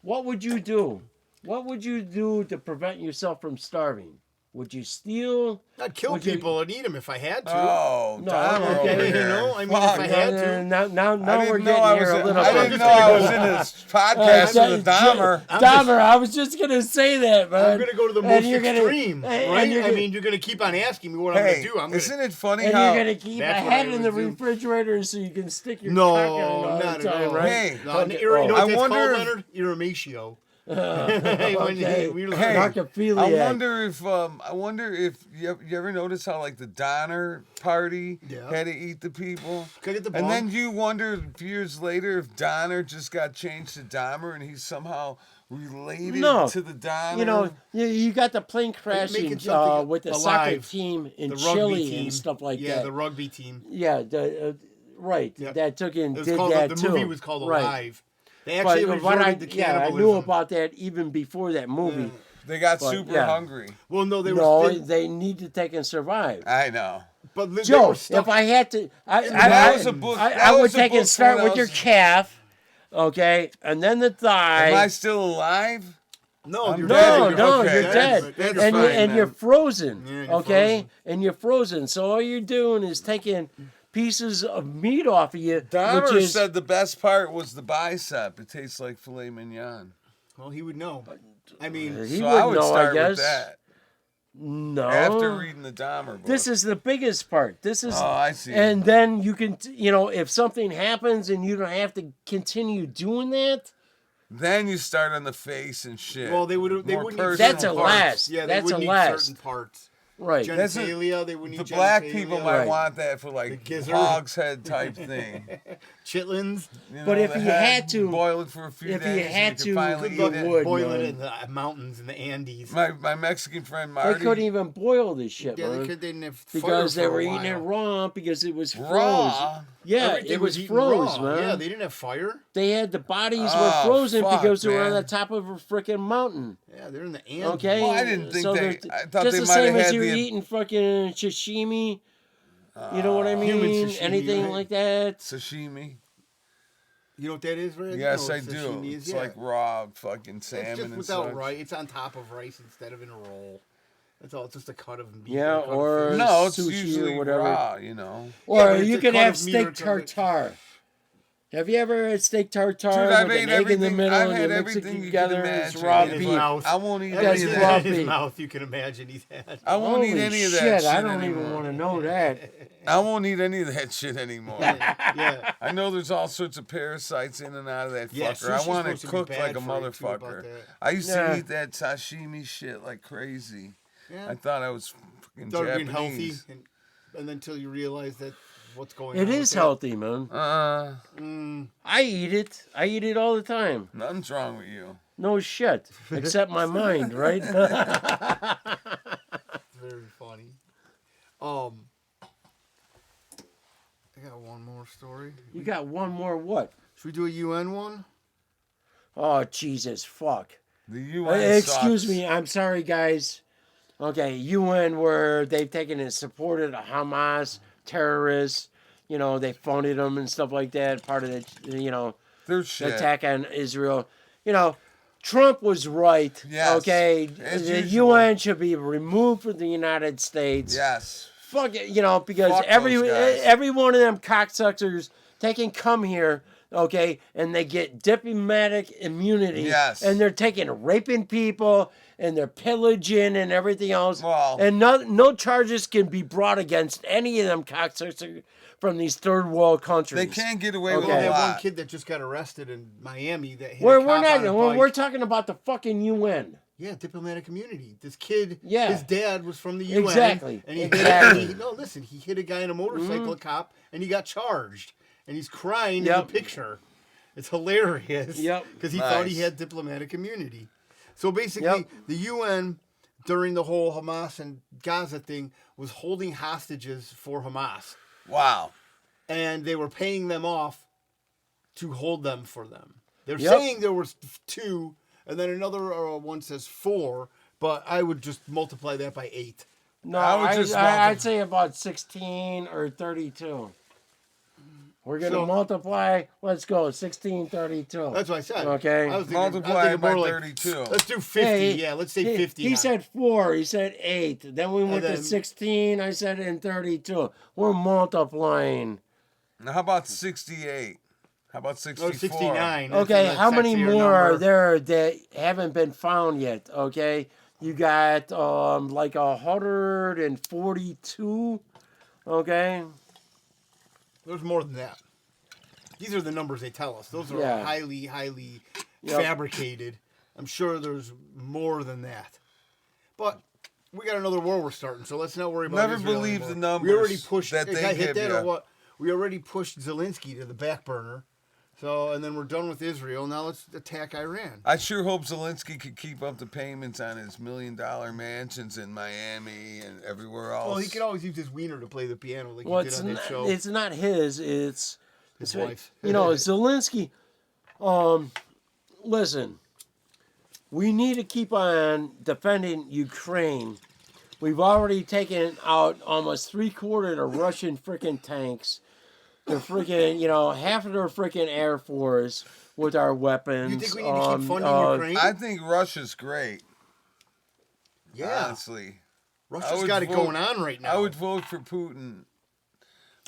what would you do? What would you do to prevent yourself from starving? Would you steal? I'd kill Would you- people and eat them if I had to. Oh, No, Dahmer okay. over You here. know, I mean, Fuck. if I had to. Now I we're didn't know getting I here was. a little I bit. didn't know I was in this podcast with Dahmer. Dahmer, I was just gonna say that, man. I'm gonna go to the And most you're gonna- extreme, and right? you're I gonna- mean, you're gonna keep on asking me what I'm Hey, gonna do. I'm gonna. isn't it funny And how? you're gonna keep a That's what head I in the would do. refrigerator so you can stick your No, cock in it all not the at time, all. right? Hey, No, Okay, you know oh. what I that's wonder called, if- Leonard? Euromatio. Okay. Hey, Cockophilia. I wonder if you ever notice how like the Donner Party Yeah. had to eat the people, Can I get the and bomb? then you wonder years later if Donner just got changed to Dahmer and he's somehow related No. to the Donner. You know, you got the plane crashing making something with the soccer alive. team in The Chile rugby team and stuff like yeah, that. the rugby team. Yeah, the right, Yep. that took and It was did called, that the too. movie was called Right. Alive. They actually But what resorted to I cannibalism. knew about that even before that movie. They got But, super yeah. hungry. Well, no, they No, were. they need to take and survive. I know. But they Joe, were stuck. if I had to, That was a book. I That would was a take book and start when I with your was- calf, okay, and then the thigh. Am I still alive? No, I'm you're dead. dead. No, Okay, you're that's- dead, that's and fine, you're man. frozen. Yeah, you're okay, frozen. and you're frozen. So all you're doing is taking pieces of meat off of you, Dahmer which is said the best part was the bicep. It tastes like filet mignon. Well, he would know. I mean, he So would I would know. start I guess with that no. after reading the Dahmer book. This is the biggest part. This is, Oh, I see. and then you can, if something happens and you don't have to continue doing that, Then you start on the face and shit. well, they would. They More wouldn't. personal That's a parts. last. Yeah, they That's would a need last. certain parts. right? That's a- Genitalia, they would need The black genitalia. people might Right. want that for like The gizzard. hog's head type thing. chitlins. You But know, if the you head, had to- boil it for a few if you days, had and to, you can finally good eat luck it. wood. Boil it man. in the mountains in the Andes. My Mexican friend They Marty. couldn't even boil this shit, Yeah, man, they didn't have because fire they for were a eating it while. raw because it was froze. raw. Yeah, Everything it was eaten froze, raw. man. Yeah, they didn't have fire. They had the bodies Oh, were frozen fuck, because they were on man. the top of a freaking mountain. Yeah, they're in the Andes. Okay, Well, I didn't think so they- they're- I thought just they the might have same as had you're the- eating fucking sashimi. You know what I Human mean? sashimi, Anything right? like that. Sashimi. You know what that is, right? Yes, You know I what do. sashimi is? It's Yeah. like raw fucking It's salmon just and without such. rice. It's on top of rice instead of in a roll. That's all. It's just a cut of meat. Yeah, a cut of or- fish. No, it's Sushi or usually whatever. raw, you know. Or but it's you a can cut have of meat or steak something. tartare. Have you ever had steak tartare Dude, I've with ate an egg in the everything- middle I've and had you mix it everything you together could and it's imagine. raw In his beef? mouth. I won't eat That's any of Everything raw that. in his beef. mouth you can imagine he's had. I won't Holy eat any of that shit, shit I don't anymore. even want to know that. I won't eat any of that shit anymore. Yeah. I know there's all sorts of parasites in and out of that Yeah, fucker. I sushi's want it supposed to be cooked bad like a for you, too, about motherfucker. that. I used Yeah. to eat that sashimi shit like crazy. Yeah. I thought I was fucking Started being healthy, Japanese. and then until you realize that what's going It on. is with healthy, man. Mm, I eat it. I eat it all the time. Nothing's wrong with you. No shit, except my mind, right? very funny. I got one more story. You got one more what? Should we do a UN one? Oh, Jesus, fuck. The UN Excuse sucks. me, I'm sorry, guys. Okay, UN, where they've taken and supported Hamas terrorists. You know, they funded them and stuff like that. Part of the, They're the shit. attack on Israel. You know, Trump was right. Yes, Okay, as the usual. UN should be removed from the United States. Yes. Fuck it, because Fuck every those guys. every one of them cocksuckers, they can come here, okay, and they get diplomatic immunity. Yes. And they're raping people and they're pillaging and everything else. Well- and no charges can be brought against any of them cocksuckers from these third world countries. They can't get away Okay. with a That one lot. kid that just got arrested in Miami that hit We're a cop not. on a We're bike. talking about the fucking UN. Yeah, diplomatic immunity. This kid, Yeah. his dad was from the UN. Exactly. And he Exactly. he hit a guy in a motorcycle, a cop, and he got charged. And he's crying in the Yep. picture. It's hilarious. Yep. Because he thought he Nice. had diplomatic immunity. So basically, Yep. the UN, during the whole Hamas and Gaza thing, was holding hostages for Hamas. Wow. And they were paying them off to hold them for them. They're Yep. saying there was 2, and then another one says 4, but I would just multiply that by 8. No, I would just I'd say about 16 or 32. We're going to So- multiply. Let's go. 16, 32. That's what I said. Okay. I was thinking, Multiply it by more 32. Let's do 50. Hey, yeah, let's say 50. He on it. said 4. He said 8. Then we went then- to 16. I said in 32. We're multiplying. Now, how about 68? How about 64? 69. That's Okay, a how many sexier more are number. there that haven't been found yet? Okay. You got like 142. Okay. There's more than that. These are the numbers they tell us. Those are Yeah. highly Yep. fabricated. I'm sure there's more than that. But we got another war we're starting, so let's not worry about Never Israel believe anymore. the numbers We already pushed that Did they I hit give that ya. or what? We already pushed Zelensky to the back burner. So, and then we're done with Israel. Now let's attack Iran. I sure hope Zelensky could keep up the payments on his $1 million mansions in Miami and everywhere else. Well, he could always use his wiener to play the piano like Well, he did on his show. it's not his. It's His wife. You know, Zelensky. Listen, we need to keep on defending Ukraine. We've already taken out almost 3/4 of Russian freaking tanks. They're freaking, half of their freaking Air Force with our weapons. You think we need to keep funding Ukraine? I think Russia's great. Yeah. Honestly. Russia's got it going on right now. I would vote for Putin.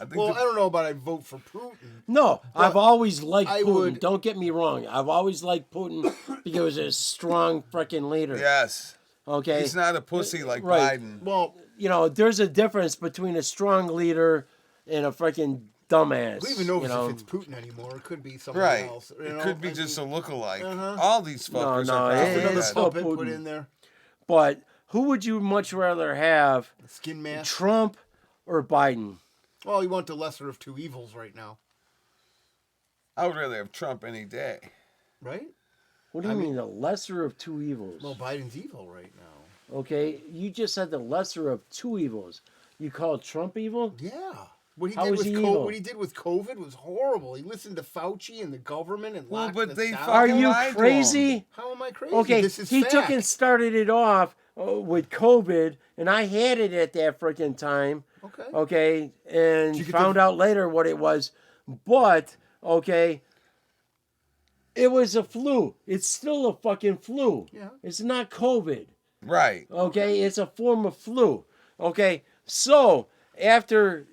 I don't know about I'd vote for Putin. No, I've always liked Putin. would- Don't get me wrong. I've always liked Putin because he's a strong freaking leader. Yes. Okay? He's not a pussy like Right. Biden. Well, There's a difference between a strong leader and a freaking dumbass. who even knows if it's Putin anymore? It could be somebody Right. else. It could be just a lookalike. Uh-huh. All these fuckers No, are it- probably another it's dead. still puppet put Putin. in there. But who would you much rather have, A skin mask. Trump or Biden? Well, you want the lesser of two evils right now, I would rather have Trump any day. right? What do you mean, the lesser of two evils? Well, Biden's evil right now. Okay, you just said the lesser of two evils. You call Trump evil? Yeah. What he How did is with he COVID, evil? what he did with COVID was horrible. He listened to Fauci and the government and Well, locked but us they down. fucking Are you lied to crazy? him. How am I crazy? Okay, This is he fact. took and started it off with COVID, and I had it at that freaking time. Okay. Okay, and Did you get found the- out later what it was. But, okay, it was a flu. It's still a fucking flu. Yeah. It's not COVID. Right. Okay, it's a form of flu. Okay, so after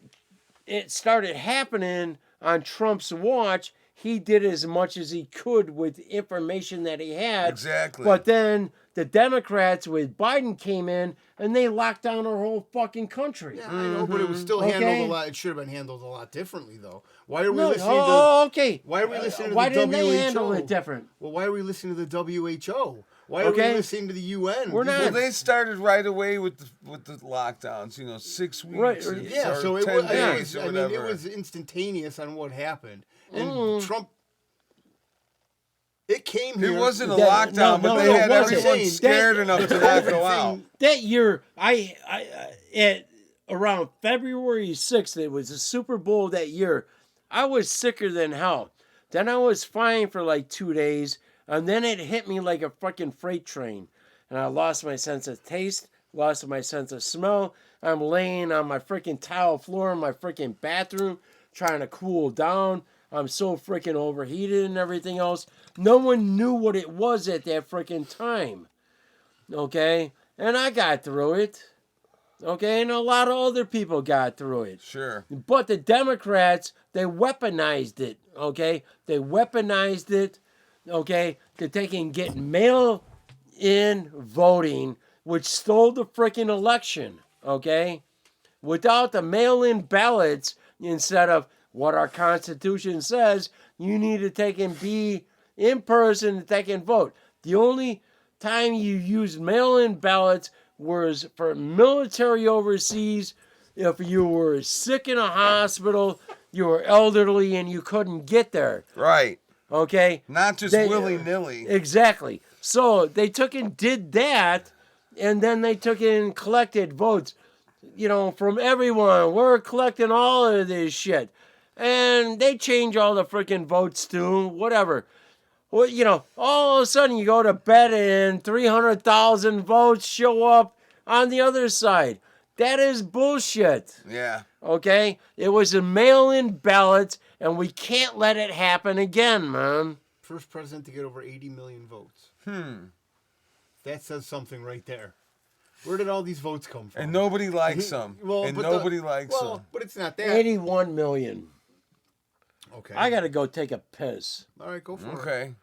it started happening on Trump's watch, he did as much as he could with the information that he had. Exactly. But then the Democrats with Biden came in and they locked down our whole fucking country. Yeah, I know, but it was still Okay. handled a lot. It should have been handled a lot differently, though. Why are we No, listening okay. Why are we listening to Why the didn't WHO? they handle it different? Well, why are we listening to the WHO? Why are Okay. we listening to the UN? We're These not. Well, are- they started right away with the lockdowns. 6 weeks. Right, or- Yeah, or so it 10 was. days or I mean, whatever. it was instantaneous on what happened, and Trump. It came here. It wasn't a That- lockdown, no, but no, they it had wasn't. everyone scared That- enough to not go out. That year, I at around February 6th, it was the Super Bowl that year. I was sicker than hell. Then I was fine for like 2 days, and then it hit me like a fucking freight train. And I lost my sense of taste, lost my sense of smell. I'm laying on my freaking tile floor in my freaking bathroom trying to cool down. I'm so freaking overheated and everything else. No one knew what it was at that freaking time. Okay? And I got through it. Okay? And a lot of other people got through it. Sure. But the Democrats, they weaponized it. Okay? They weaponized it. Okay? To take and get mail-in voting, which stole the freaking election. Okay? Without the mail-in ballots, instead of what our Constitution says, you need to take and be in person to take and vote. The only time you used mail-in ballots was for military overseas, if you were sick in a hospital, you were elderly, and you couldn't get there. Right. Okay? Not just They- willy-nilly. Exactly. So they took and did that, and then they took and collected votes, from everyone. We're collecting all of this shit. And they change all the freaking votes to whatever. Well, all of a sudden you go to bed and 300,000 votes show up on the other side. That is bullshit. Yeah. Okay? It was a mail-in ballot, and we can't let it happen again, man. First president to get over 80 million votes. That says something right there. Where did all these votes come from? And nobody likes them. and but nobody likes well, them. but it's not that. 81 million. Okay. I got to go take a piss. All right, go for it. Okay.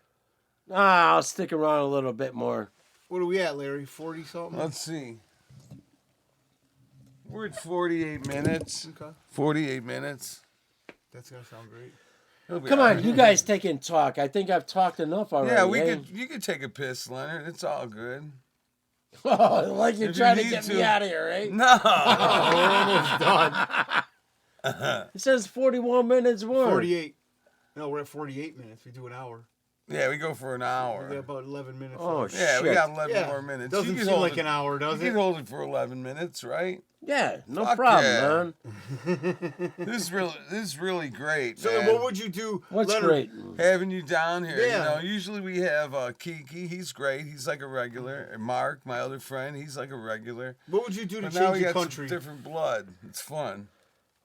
I'll stick around a little bit more. What are we at, Larry? 40 something? Let's see. We're at 48 minutes. Okay. 48 minutes. That's going to sound great. It'll be Come all on, right. you guys take and talk. I think I've talked enough already. Yeah, eh? you could take a piss, Leonard. It's all good. Oh, like you're If you trying to need get to. me out of here, right? No. We're almost done. It says 41 minutes more. 48. No, we're at 48 minutes. We do an hour. Yeah, we go for an We hour. got about 11 minutes. Oh, left. Yeah, we shit. got 11 Yeah. more minutes. Doesn't You can seem hold like it- an hour, does You it? can hold it for 11 minutes, right? Yeah, no Fuck problem, yeah. man. This is really great, So man. what would you do, What's Leonard? great? Having you down here, Yeah. usually we have Kiki. He's great. He's like a regular. And Mark, my other friend, he's like a regular. What would you do to But now change we the got some country? different blood. It's fun.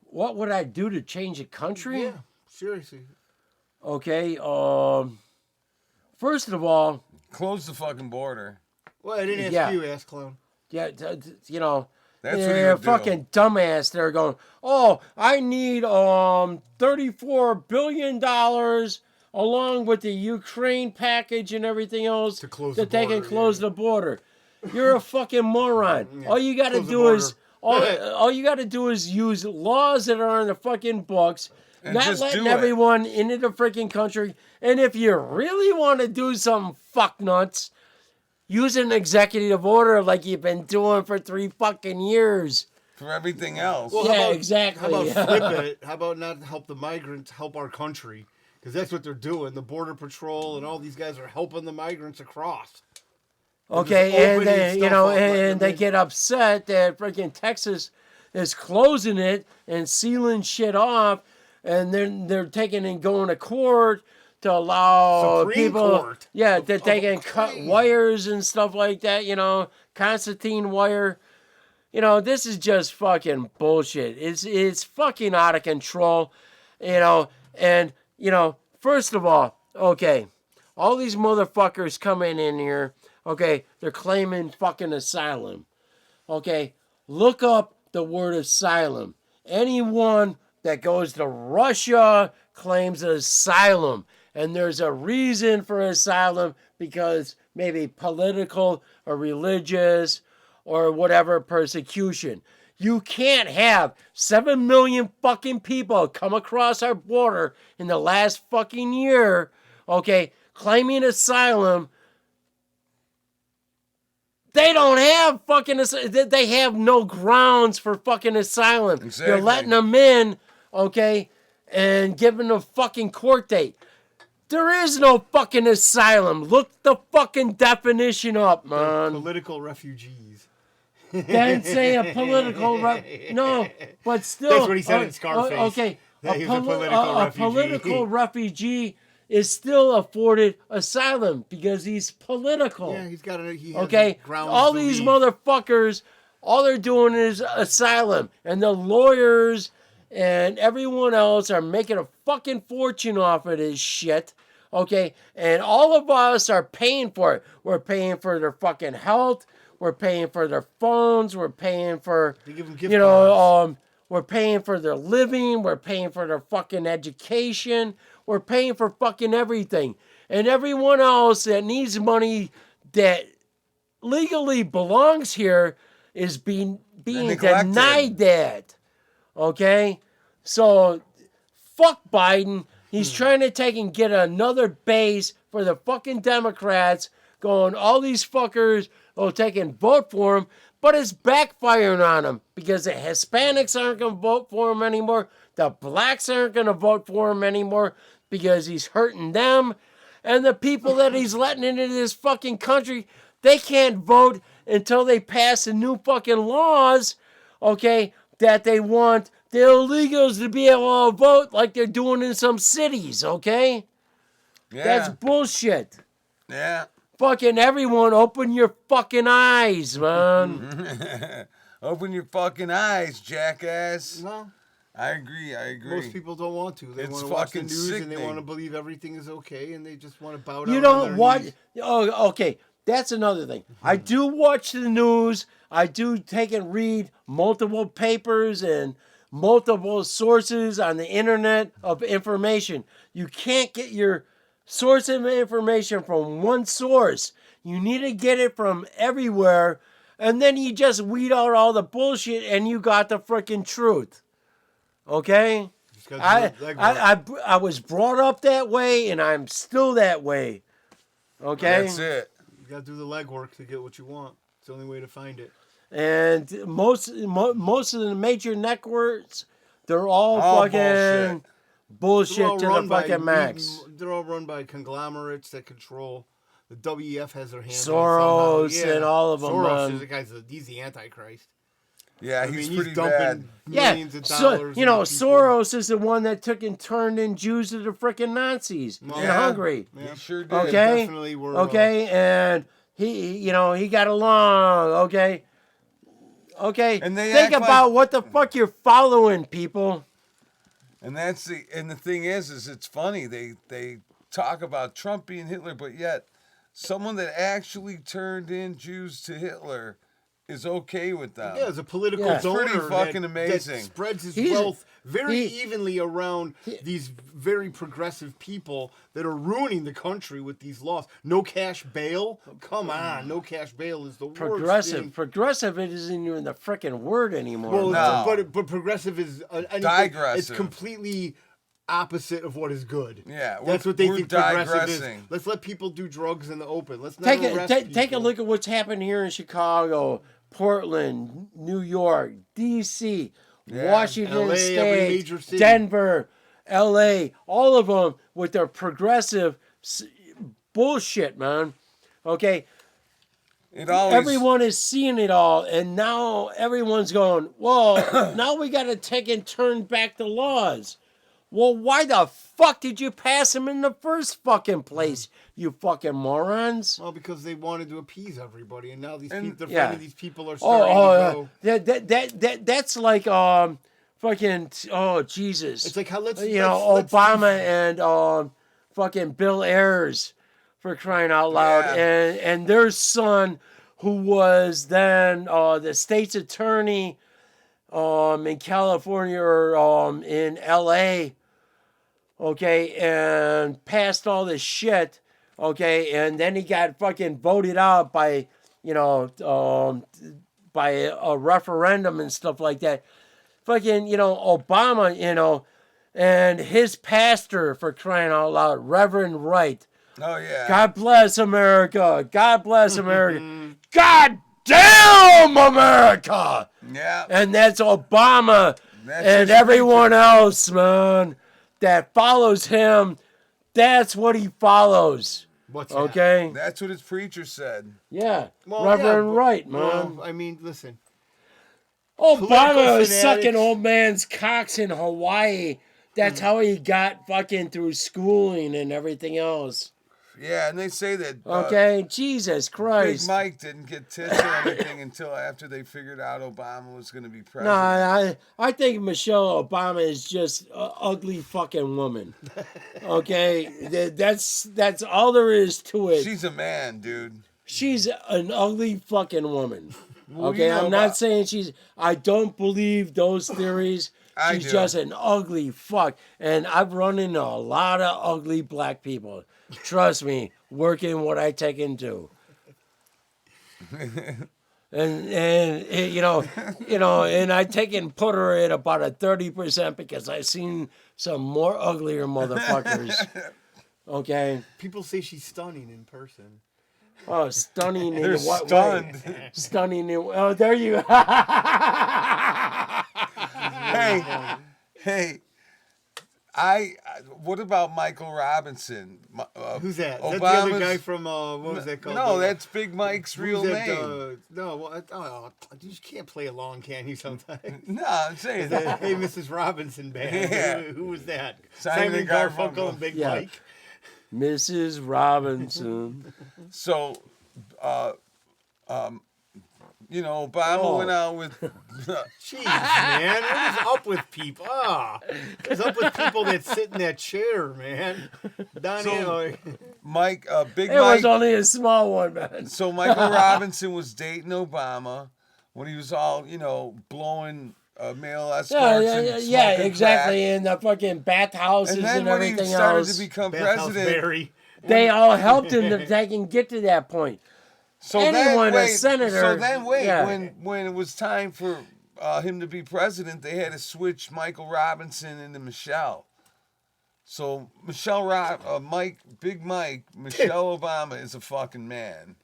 What would I do to change the country? Yeah, seriously. Okay, first of all, Close the fucking border. Well, I didn't ask Yeah. you, ass clown. yeah, you know, That's what he they're would do. fucking dumbass. They're going, oh, I need $34 billion along with the Ukraine package and everything else To close that the they can border, close the border. You're a fucking moron. Yeah. All you got to Close the do is border. all you got to do is use laws that are in the fucking books. And Not just letting do it. everyone into the freaking country. And if you really want to do some fuck nuts, use an executive order like you've been doing for 3 fucking years. For everything else. Well, Yeah, how about, exactly. How about flip it? How about not help the migrants, help our country? Because that's what they're doing. The Border Patrol and all these guys are helping the migrants across. Okay, just and opening they, stuff up, letting and them they in. get upset that freaking Texas is closing it and sealing shit off, and then they're taking and going to court to allow Supreme people, Court. yeah, that they can cut crazy. wires and stuff like that. Constantine wire. This is just fucking bullshit. It's fucking out of control. And first of all, okay, all these motherfuckers coming in here. Okay, they're claiming fucking asylum. Okay, look up the word asylum. Anyone that goes to Russia claims asylum. And there's a reason for asylum because maybe political or religious or whatever persecution. You can't have 7 million fucking people come across our border in the last fucking year, okay, claiming asylum. They don't have fucking asylum. They have no grounds for fucking asylum. Exactly. You're letting them in, okay, and giving them a fucking court date. There is no fucking asylum. Look the fucking definition up, man. Political refugees. Then say a political no, but still. That's what he said in Scarface. Okay, That he was a political refugee. political refugee is still afforded asylum because he's political. Yeah, he has Okay, grounds all to these leave. motherfuckers, all they're doing is asylum, and the lawyers and everyone else are making a fucking fortune off of this shit. Okay, and all of us are paying for it. We're paying for their fucking health. We're paying for their phones. We're paying for, They give them gift cards. we're paying for their living. We're paying for their fucking education. We're paying for fucking everything. And everyone else that needs money that legally belongs here is being neglected. denied that. Okay? So, fuck Biden. He's trying to take and get another base for the fucking Democrats, going, all these fuckers will take and vote for him, but it's backfiring on him because the Hispanics aren't going to vote for him anymore. The blacks aren't going to vote for him anymore because he's hurting them. And the people that he's letting into this fucking country, they can't vote until they pass the new fucking laws, okay, that they want the illegals to be able to vote like they're doing in some cities, okay? Yeah. That's bullshit. Yeah. Fucking everyone, open your fucking eyes, man. Open your fucking eyes, jackass. No, I agree. most people don't want to. They It's want to watch the fucking news and they sickening. want to believe everything is okay, and they just want to bow down. You on don't their watch. knees. Oh, okay. That's another thing. I do watch the news. I do take and read multiple papers and multiple sources on the internet of information. You can't get your source of information from one source. You need to get it from everywhere, and then you just weed out all the bullshit, and you got the freaking truth. Okay? Just gotta do the legwork. I was brought up that way, and I'm still that way. Okay? That's it. You got to do the legwork to get what you want. It's the only way to find it. And most of the major networks, they're all All fucking bullshit to the fucking max. They're all run by conglomerates that control. The WEF has their hands Soros on somehow. and all of them, Soros man. is the guy's. He's the Antichrist. Yeah, I he's mean, pretty he's dumping bad. millions of So, dollars. you know, into people. Soros is the one that took and turned in Jews to the freaking Nazis in Yeah. Hungary. He sure did. Okay, Definitely were, okay, and he got along. Okay, And they think act about like- what the fuck you're following, people. And the thing is it's funny. They talk about Trump being Hitler, but yet someone that actually turned in Jews to Hitler is okay with them. Yeah, as a political Yeah. It's donor pretty fucking that amazing. spreads his He's- wealth very he- evenly around these very progressive people that are ruining the country with these laws. No cash bail? Come on, no cash bail is the worst Progressive, thing. progressive. It isn't even the freaking word anymore. Well, No. but progressive is anything, Digressive. it's completely opposite of what is good. Yeah, That's what they we're think progressive is. digressing. Let's let people do drugs in the open. Let's not Take arrest take a people. look at what's happened here in Chicago, Portland, New York, D.C., Washington LA, every State, major city. Denver, L.A., all of them with their progressive bullshit, man. Okay, It always everyone is seeing it all, and now everyone's going, well, now we got to take and turn back the laws. Well, why the fuck did you pass them in the first fucking place, you fucking morons? Well, because they wanted to appease everybody, and now these And- people, Yeah. these people are starting to go. That's like fucking Jesus. It's like how let's Obama and fucking Bill Ayers, for crying out loud, Yeah. and their son, who was then the state's attorney in California or in L.A. Okay, and passed all this shit. Okay, and then he got fucking voted out by by a referendum and stuff like that. Fucking, Obama, and his pastor, for crying out loud, Reverend Wright. Oh yeah. God bless America. God bless America. God damn America. Yeah. And that's Obama That's and his everyone else, man, that follows him. That's what he follows. What's that? Okay? That's what his preacher said. Yeah. Well, Reverend yeah, Wright, man. Well, I mean, listen. Obama is fanatics- sucking old man's cocks in Hawaii. That's Hmm. how he got fucking through schooling and everything else. Yeah, and they say that Okay? Jesus Big Christ. Mike didn't get tits or anything until after they figured out Obama was going to be No, president. I think Michelle Obama is just an ugly fucking woman. Okay? That's all there is to it. She's a man, dude. She's an ugly fucking woman. Well, Okay, you know I'm not about- saying I don't believe those theories. I She's do. just an ugly fuck. And I've run into a lot of ugly black people. Trust me, working what I take into. and and I take and put her at about a 30% because I've seen some more uglier motherfuckers. Okay? People say she's stunning in person. Oh, stunning in They're what stunned. way? Stunning in... Oh, there you... Hey, what about Michael Robinson? Who's that? Is that the Obama's- other guy from, what was that called? No, that's Big Mike's Who's real that, name. no, well, you just can't play along, can you, sometimes? No, I'm saying that. Hey, Mrs. Robinson band. Yeah. Who was that? Simon and Garfunkel Garfunkel. and Big Yeah. Mike. Mrs. Robinson. So, Obama Oh. went out with. Jeez, man. What is up with people? What is up with people that sit in that chair, man? Donnie, Big It Mike. was only a small one, man. So Michael Robinson was dating Obama when he was all, blowing male escorts and smoking exactly. crack. In the fucking bathhouses And and, then when he everything started else. to become Bathhouse president, Barry. They all helped him to take and get to that point. so anyone, a then senator, yeah. when it was time for him to be president, they had to switch Michael Robinson into Michelle. So Big Mike, Michelle Obama is a fucking man.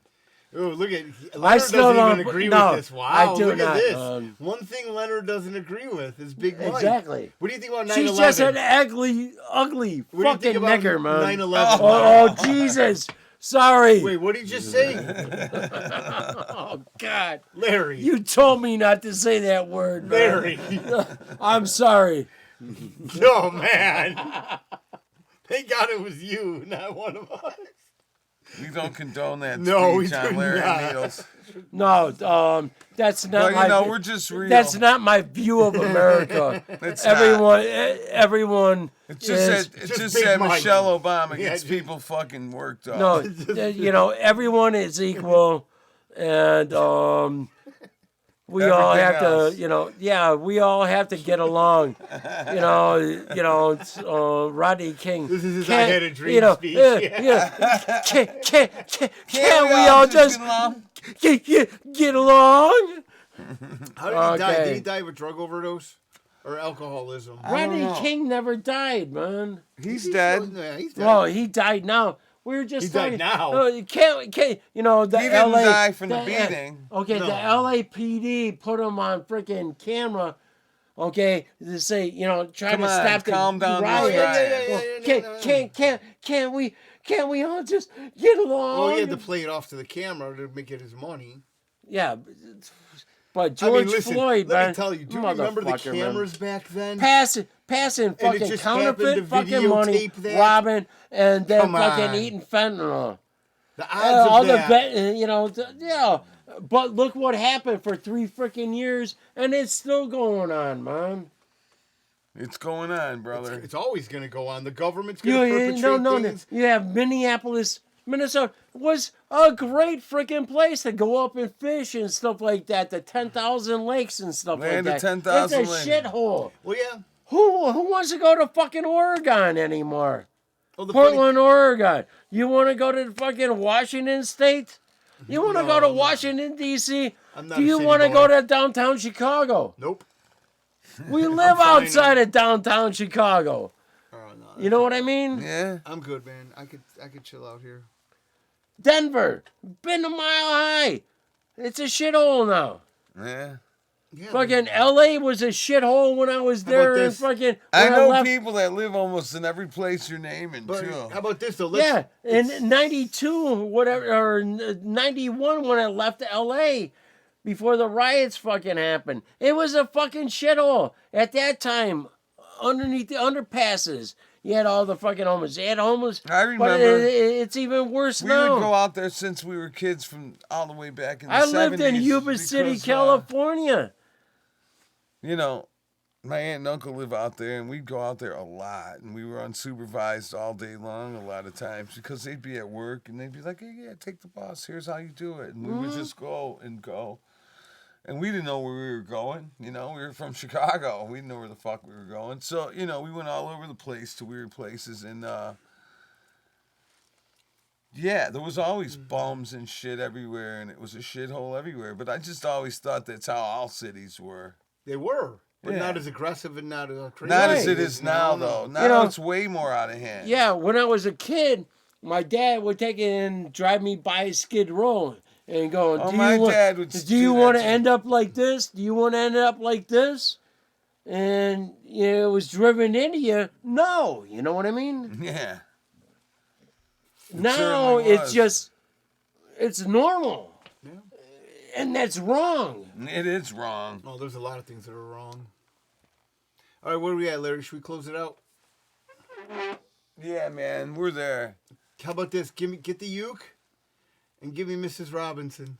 Oh, look at I Leonard still doesn't even don't- agree no, with this. Wow, I do look not, at this. man. One thing Leonard doesn't agree with is Big Mike. Exactly. What do you think about 9/11? She's just an ugly What do you fucking think about nigger, man. 9/11? Oh, Jesus. Sorry. Wait, what did you just say? Oh, God. Larry. You told me not to say that word, man. Larry. I'm sorry. No, man. Thank God it was you, not one of us. We don't condone that No, we speech on do Larry not. Needles. No, that's not But, my. we're just real. That's not my view of America. It's Everyone. It's just Just Big that Mike. Michelle Obama Yeah, gets just- people fucking worked up. No, everyone is equal, and we all Everything have else. to, we all have to get along. It's, Rodney King. This is his Can't- I had a dream speech. Can't we all just get along? How did he die? Okay. Did he die of a drug overdose or alcoholism? Rodney know. King never died, man. He's dead. Yeah, he's dead. Well, he died now. We were just He died talking- now. You can't, the He didn't LA die from the beating. Okay, No. the LAPD put him on freaking camera. Okay, to say, try Come to on, stop the calm down, riot. yeah. Can't we all just get along? Well, he had to play it off to the camera to make it his money. Yeah, but George listen, Floyd, let man, me tell you, do you remember the motherfucker, man. cameras back then? Passing And it fucking just happened counterfeit to fucking money, videotape that? robbing, and then Come fucking on. eating fentanyl. The odds All of the that. yeah. But look what happened for 3 freaking years, and it's still going on, man. It's going on, brother. It's always going to go on. The government's going to perpetrate No. things. You have Minneapolis, Minnesota was a great freaking place to go up and fish and stuff like that. The 10,000 lakes and stuff Land like of that. 10,000 It's a lakes. shithole. Well, yeah. Who wants to go to fucking Oregon anymore? Oh, the funny- Portland, Oregon. You want to go to fucking Washington State? You want to go to No. Washington, D.C.? I'm not Do a you city want to boy. go to downtown Chicago? Nope. We live fine. outside of downtown Chicago. Oh, no. You know what I mean? Yeah. I'm good, man. I could chill out here. Denver, been a mile high. It's a shithole now. Yeah. Yeah, Fucking L.A. was a shithole when I was How there. about And this? fucking I when know left- people that live almost in every place you're naming, But too. how about this, though? Yeah, in 92, whatever, or 91 when I left L.A. before the riots fucking happened. It was a fucking shithole. At that time, underneath the underpasses, you had all the fucking homeless. You had homeless. I But remember it's even worse we now. would go out there since we were kids from all the way back in the I 70s. lived in Yuba City, because, California. My aunt and uncle live out there, and we'd go out there a lot, and we were unsupervised all day long a lot of times because they'd be at work, and they'd be like, hey, yeah, take the bus. Here's how you do it. And we would just go. And we didn't know where we were going. We were from Chicago. We didn't know where the fuck we were going. So, we went all over the place to weird places, and yeah, there was always bums and shit everywhere, and it was a shithole everywhere. But I just always thought that's how all cities were. They were, but Yeah. not as aggressive and not as crazy. Not as Right. it is now, though. Now it's way more out of hand. Yeah, when I was a kid, my dad would take it and drive me by Skid Row and go, Oh, do my you want, dad would do do you that want to too. end up like this? Do you want to end up like this? And it was driven into you. No, you know what I mean? Yeah. Now certainly it's was. it's normal. Yeah. And that's wrong. It is wrong. Oh, there's a lot of things that are wrong. All right, where are we at, Larry? Should we close it out? Yeah, man, we're there. How about this? Get the uke and give me Mrs. Robinson.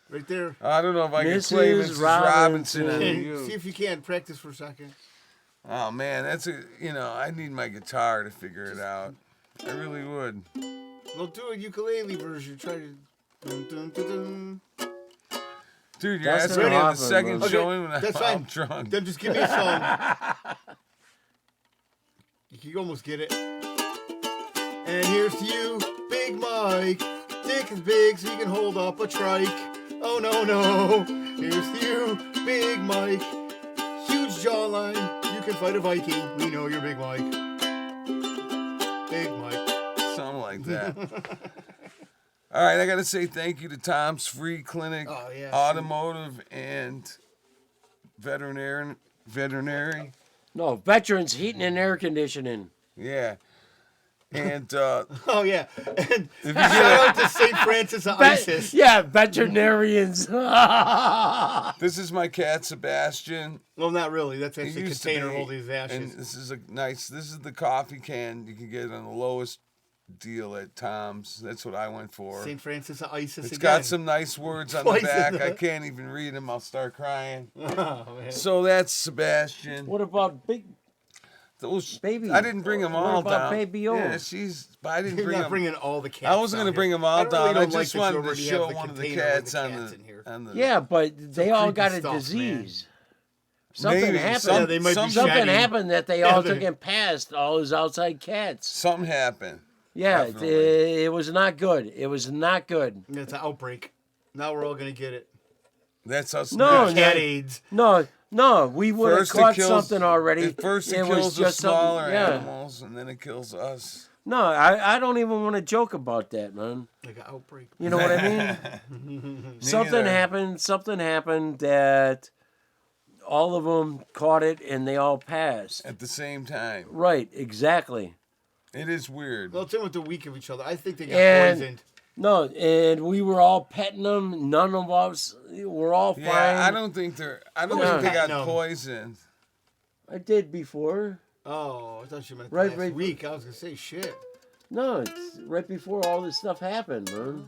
Right there. I don't know if I can play Mrs. Mrs. Robinson on Hey, you. see if you can. Practice for a second. Oh, man, I need my guitar to figure it out. I really would. We'll do a ukulele version. Try to... Dun, dun, dun, dun. Dude, you're That's asking me not on the often, second bro. showing when That's I'm fine. drunk. Then just give me a song. You can almost get it. And here's to you, Big Mike. Dick is big so you can hold up a trike. Oh, no. Here's to you, Big Mike. Huge jawline. You can fight a Viking. We know you're Big Mike. Big Mike. Something like that. All right, I got to say thank you to Tom's Free Clinic, Oh, yeah, Automotive, and Veterinary. No, Veterans Heating and Air Conditioning. Yeah. And Oh, yeah. And shout out to St. Francis of Isis. Yeah, veterinarians. this is my cat, Sebastian. Well, not really. That's It actually a used to container be, holding his ashes. And this is the coffee can you can get on the lowest deal at Tom's. That's what I went for. St. Francis of Isis It's again. got some nice words on the Poison. back. I can't even read them. I'll start crying. Oh, man. So that's Sebastian. What about Big Those Baby? I didn't bring them What all about down. Baby O? Yeah, but I didn't You're bring not them. bringing all the cats. I wasn't down going to here. bring them all down. really I don't just like that you wanted to already show have the one of the container with cats the on cats the in here. on the. Yeah, but they all creepy got a stuff, disease. Something Maybe. happened. Yeah, they might be Something shedding. happened that they Yeah, all they- took and passed all those outside cats. Something happened. Yeah, Definitely. it was not good. It was not good. It's an outbreak. Now we're all going to get it. That's us. No, next. Cat AIDS. No, we would have First it caught kills- something already. At first, it was kills the just something- smaller yeah. animals, and then it kills us. No, I don't even want to joke about that, man. Like an outbreak. You know what I mean? Something neither. happened. Something happened that all of them caught it and they all passed. At the same time, Right, exactly. it is weird. Well, it's in with the weak of each other. I think they got And- poisoned. No, and we were all petting them. None of us were all fine. Yeah, I don't think they Yeah. got No. poisoned. I did before. Oh, I thought you meant Right, last week. I was going to say, shit. No, it's right before all this stuff happened, man.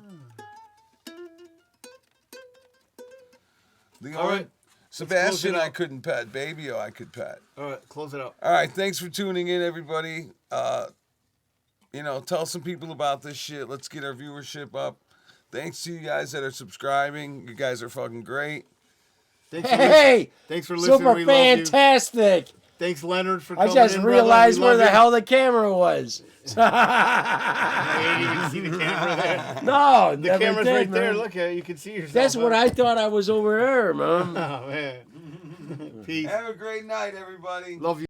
The All only right. Sebastian, it I out. couldn't pet. Baby, I could pet. All right, close it out. All right, thanks for tuning in, everybody. Tell some people about this shit. Let's get our viewership up. Thanks to you guys that are subscribing. You guys are fucking great. Thanks for, Hey, thanks for listening. super We love you. fantastic. Thanks, Leonard, for I coming just in, brother. realized We where love the you. hell the camera was. I didn't even see the camera there. No, The never camera's did, right there. man. Look at it. You can see yourself. That's what I thought I was over there, man. Oh, man. Peace. Have a great night, everybody. Love you.